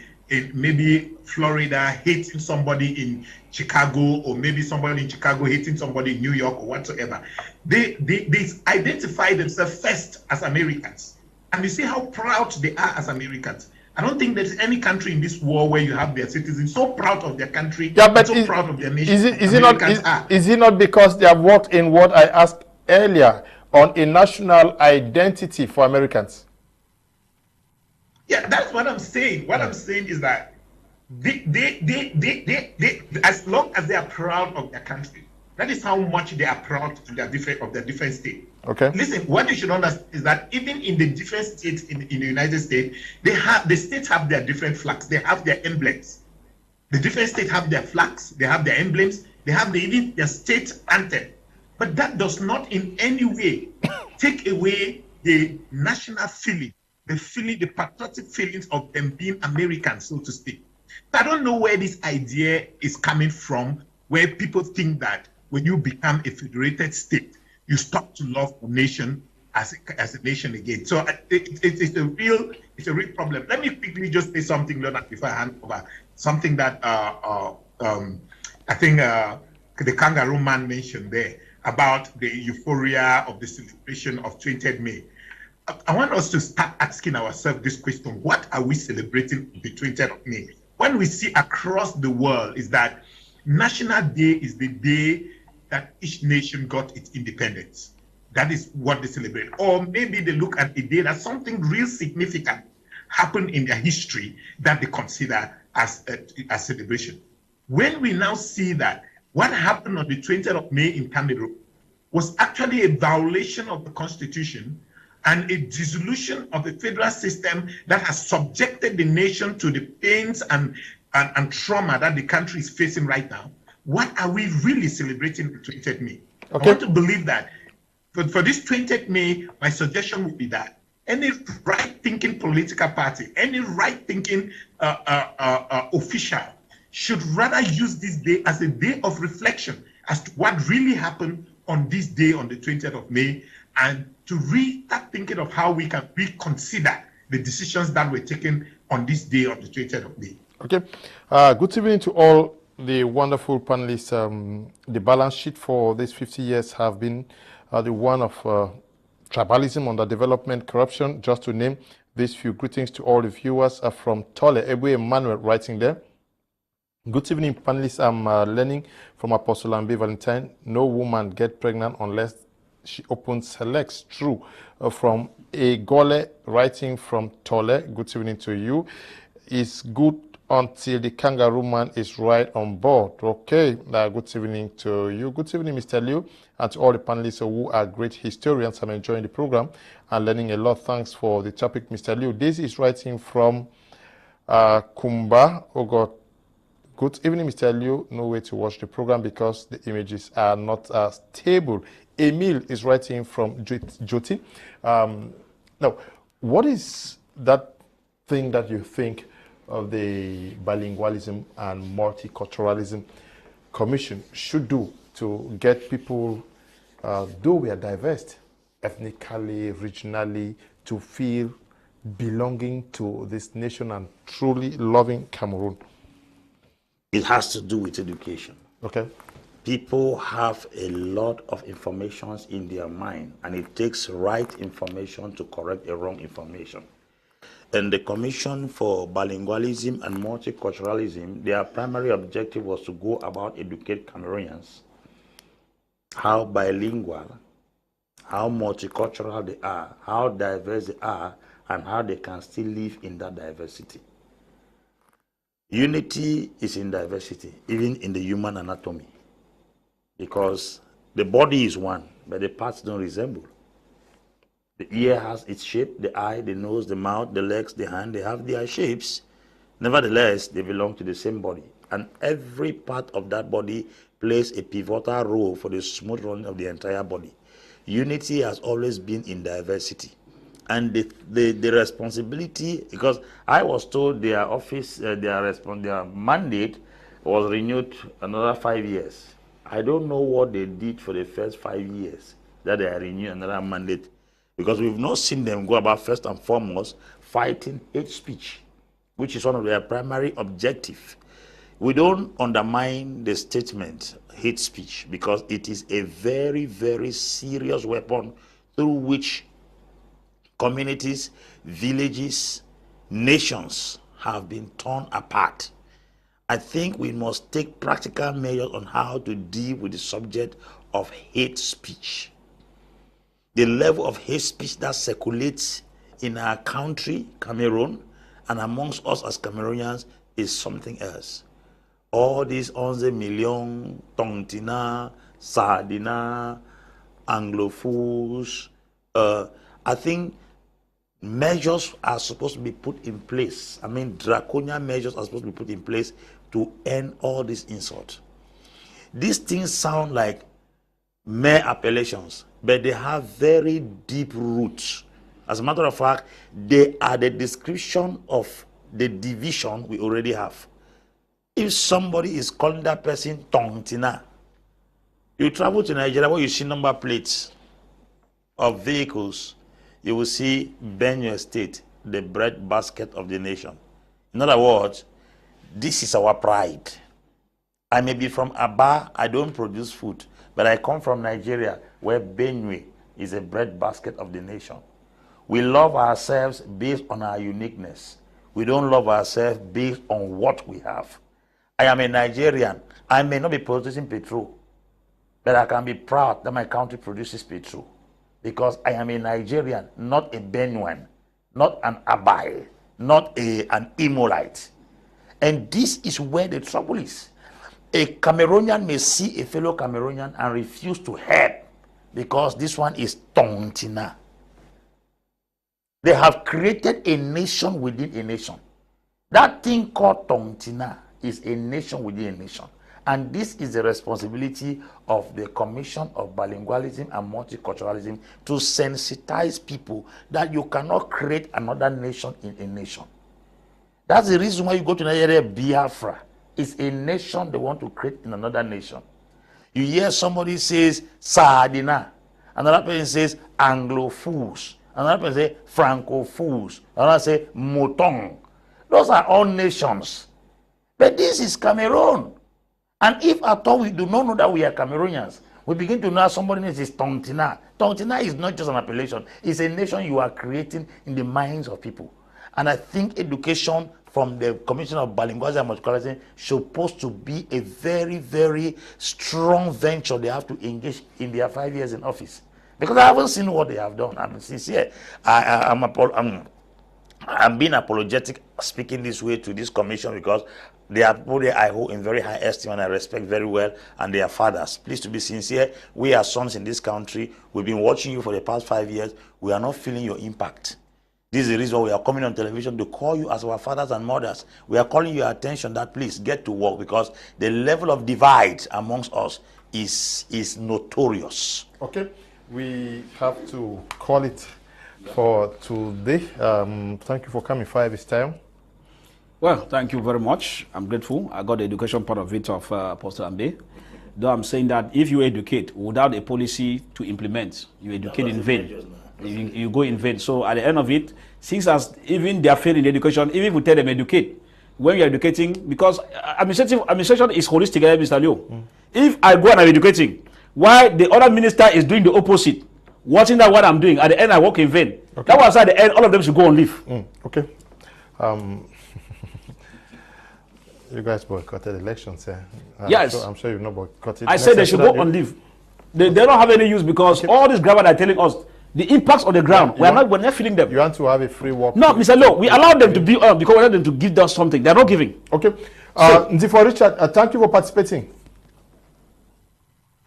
maybe Florida hating somebody in Chicago, or maybe somebody in Chicago hating somebody in New York or whatsoever. They identify themselves first as Americans. And you see how proud they are as Americans. I don't think there's any country in this world where you have their citizens so proud of their country, but so proud of their nation. Is it not because they have worked in what I asked earlier on a national identity for Americans? Yeah, that's what I'm saying. What I'm saying is that they, as long as they are proud of their country, that is how much they are proud of their different states. Okay. Listen, what you should understand is that even in the different states in the United States, the states have their different flags. They have their emblems. The different states have their flags. They have their emblems. They have even their state anthem. But that does not in any way take away the national feeling, the patriotic feelings of them being American, so to speak. I don't know where this idea is coming from, where people think that when you become a federated state, you stop to love a nation as a nation again. So it's a real problem. Let me quickly just say something, Leonard, before I hand over. Something that I think the kangaroo man mentioned there about the euphoria of the celebration of 20th May. I want us to start asking ourselves this question: what are we celebrating the 20th of May? When we see across the world is that National Day is the day that each nation got its independence. That is what they celebrate. Or maybe they look at a day that something real significant happened in their history that they consider as a celebration. When we now see that what happened on the 20th of May in Cameroon was actually a violation of the Constitution and a dissolution of the federal system that has subjected the nation to the pains and trauma that the country is facing right now, what are we really celebrating the 20th May? Okay. I want to believe that. But for this 20th May, my suggestion would be that any right-thinking political party, any right-thinking official should rather use this day as a day of reflection as to what really happened on this day, on the 20th of May, and to start thinking of how we can reconsider the decisions that were taken on this day of the 20th of May. Okay. Good evening to all the wonderful panelists. The balance sheet for these 50 years have been the one of tribalism, underdevelopment, corruption, just to name these few. Greetings to all the viewers from Tole, Ewe Emmanuel writing there. Good evening, panelists. I'm learning from Apostle Ambe Valentine. No woman get pregnant unless she opens her legs. True. From Egole writing from Tole. Good evening to you. It's good until the kangaroo man is right on board. Okay. Good evening to you. Good evening, Mr. Liu, and to all the panelists who are great historians. I'm enjoying the program and learning a lot. Thanks for the topic, Mr. Liu. This is writing from Kumba. Oh God. Good evening, Mr. Liu. No way to watch the program because the images are not stable. Emil is writing from Joti. Now, what is that thing that you think of the Bilingualism and Multiculturalism Commission should do to get people, though we are diverse, ethnically, regionally, to feel belonging to this nation and truly loving Cameroon? It has to do with education. Okay. People have a lot of information in their mind, and it takes right information to correct a wrong information. And the Commission for Bilingualism and Multiculturalism, their primary objective was to go about educate Cameroonians how bilingual, how multicultural they are, how diverse they are, and how they can still live in that diversity. Unity is in diversity, even in the human anatomy, because the body is one, but the parts don't resemble. The ear has its shape, the eye, the nose, the mouth, the legs, the hand, they have their shapes. Nevertheless, they belong to the same body. And every part of that body plays a pivotal role for the smooth running of the entire body. Unity has always been in diversity. And the responsibility, because I was told their office, their mandate was renewed another 5 years. I don't know what they did for the first 5 years that they are renewing another mandate, because we've not seen them go about first and foremost fighting hate speech, which is one of their primary objectives. We don't undermine the statement hate speech because it is a very, very serious weapon through which communities, villages, nations have been torn apart. I think we must take practical measures on how to deal with the subject of hate speech. the level of hate speech that circulates in our country, Cameroon, and amongst us as Cameroonians is something else. All these 11 million Tontina, Sardina, Anglophones, I think measures are supposed to be put in place. I mean, draconian measures are supposed to be put in place to end all this insult. These things sound like mere appellations, but they have very deep roots. As a matter of fact, they are the description of the division we already have. If somebody is calling that person Tontina, you travel to Nigeria where you see number plates of vehicles, you will see Benue State, the bread basket of the nation. In other words, this is our pride. I may be from Aba, I don't produce food, but I come from Nigeria where Benue is a bread basket of the nation. We love ourselves based on our uniqueness. We don't love ourselves based on what we have. I am a Nigerian. I may not be producing petrol, but I can be proud that my country produces petrol because I am a Nigerian, not a Benuan, not an Abai, not an Imolite. And this is where the trouble is. A Cameroonian may see a fellow Cameroonian and refuse to help because this one is Tontina. They have created a nation within a nation. That thing called Tontina is a nation within a nation. And this is the responsibility of the Commission of Bilingualism and Multiculturalism to sensitize people that you cannot create another nation in a nation. That's the reason why you go to Nigeria, Biafra. It's a nation they want to create in another nation. You hear somebody says Sardina, another person says Anglophones, another person says Francophones, another say Mouton. Those are all nations. But this is Cameroon. And if at all we do not know that we are Cameroonians, we begin to know somebody else is Tontina. Tontina is not just an appellation. It's a nation you are creating in the minds of people. And I think education from the Commission of Bilingualism and Multiculturalism supposed to be a very, very strong venture they have to engage in their 5 years in office. Because I haven't seen what they have done. I'm sincere. I'm being apologetic speaking this way to this commission because they are people there I hold in very high esteem and I respect very well, and they are fathers. Please to be sincere, we are sons in this country. We've been watching you for the past 5 years. We are not feeling your impact. This is the reason why we are coming on television to call you as our fathers and mothers. We are calling your attention that please get to work because the level of divide amongst us is notorious. Okay, we have to call it for today. Thank you for coming 5 this time. Well, thank you very much. I'm grateful. I got the education part of it of Apostle Ambe. Though I'm saying that if you educate without a policy to implement, you educate in vain. You go in vain. So at the end of it, since as even they are failing in education, even if we tell them educate, when you're educating, because administration is holistic, Mr. Leo. If I go and I'm educating, why the other minister is doing the opposite, watching that what I'm doing, at the end I work in vain. Okay. That was at the end, all of them should go on leave. Okay. You guys boycotted elections, eh? Yes. I'm sure you've not boycotted. I said they should go on leave. They don't have any use because all this grammar they're telling us, the impacts on the ground, we're not feeling them. You want to have a free walk? No, Mr. Lowe, we allowed them to be on because we want them to give us something. They're not giving. Okay. Ndifor Richard, thank you for participating.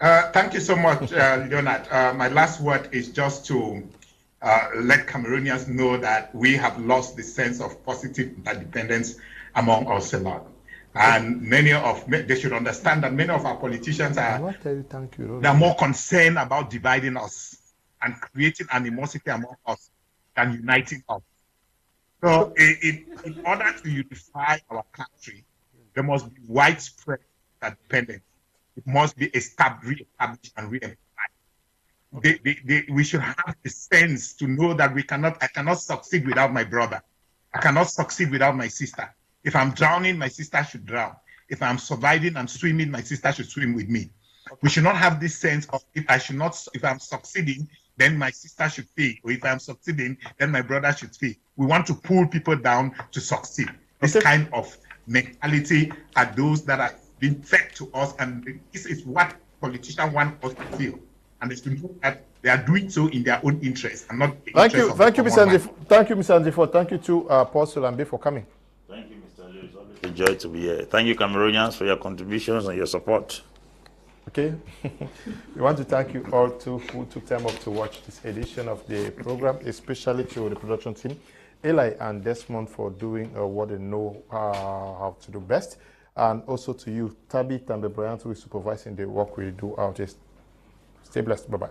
Thank you so much, Leonard. My last word is just to let Cameroonians know that we have lost the sense of positive interdependence among us a lot. And they should understand that many of our politicians are more concerned about dividing us and creating animosity among us than uniting us. So in order to unify our country, there must be widespread interdependence. It must be re-established and re-emphasized. We should have the sense to know that I cannot succeed without my brother. I cannot succeed without my sister. If I'm drowning, my sister should drown. If I'm surviving and swimming, my sister should swim with me. We should not have this sense of if I'm succeeding, then my sister should fail. Or if I'm succeeding, then my brother should fail. We want to pull people down to succeed. This kind of mentality are those that are being fed to us, and this is what politicians want us to feel. and it's to know that they are doing so in their own interest and not the Thank you, interest of the Mr. common man. Thank you, Mr. Ndifor. Thank you to Apostle Ambe for coming. Thank you, Mr. Leo. It's always a joy to be here. Thank you, Cameroonians, for your contributions and your support. Okay. We want to thank you all too who took time off to watch this edition of the program, especially to the production team, Eli and Desmond, for doing what they know how to do best, and also to you, Tabit and the Bryant, who is supervising the work we do out. Stay blessed. Bye-bye.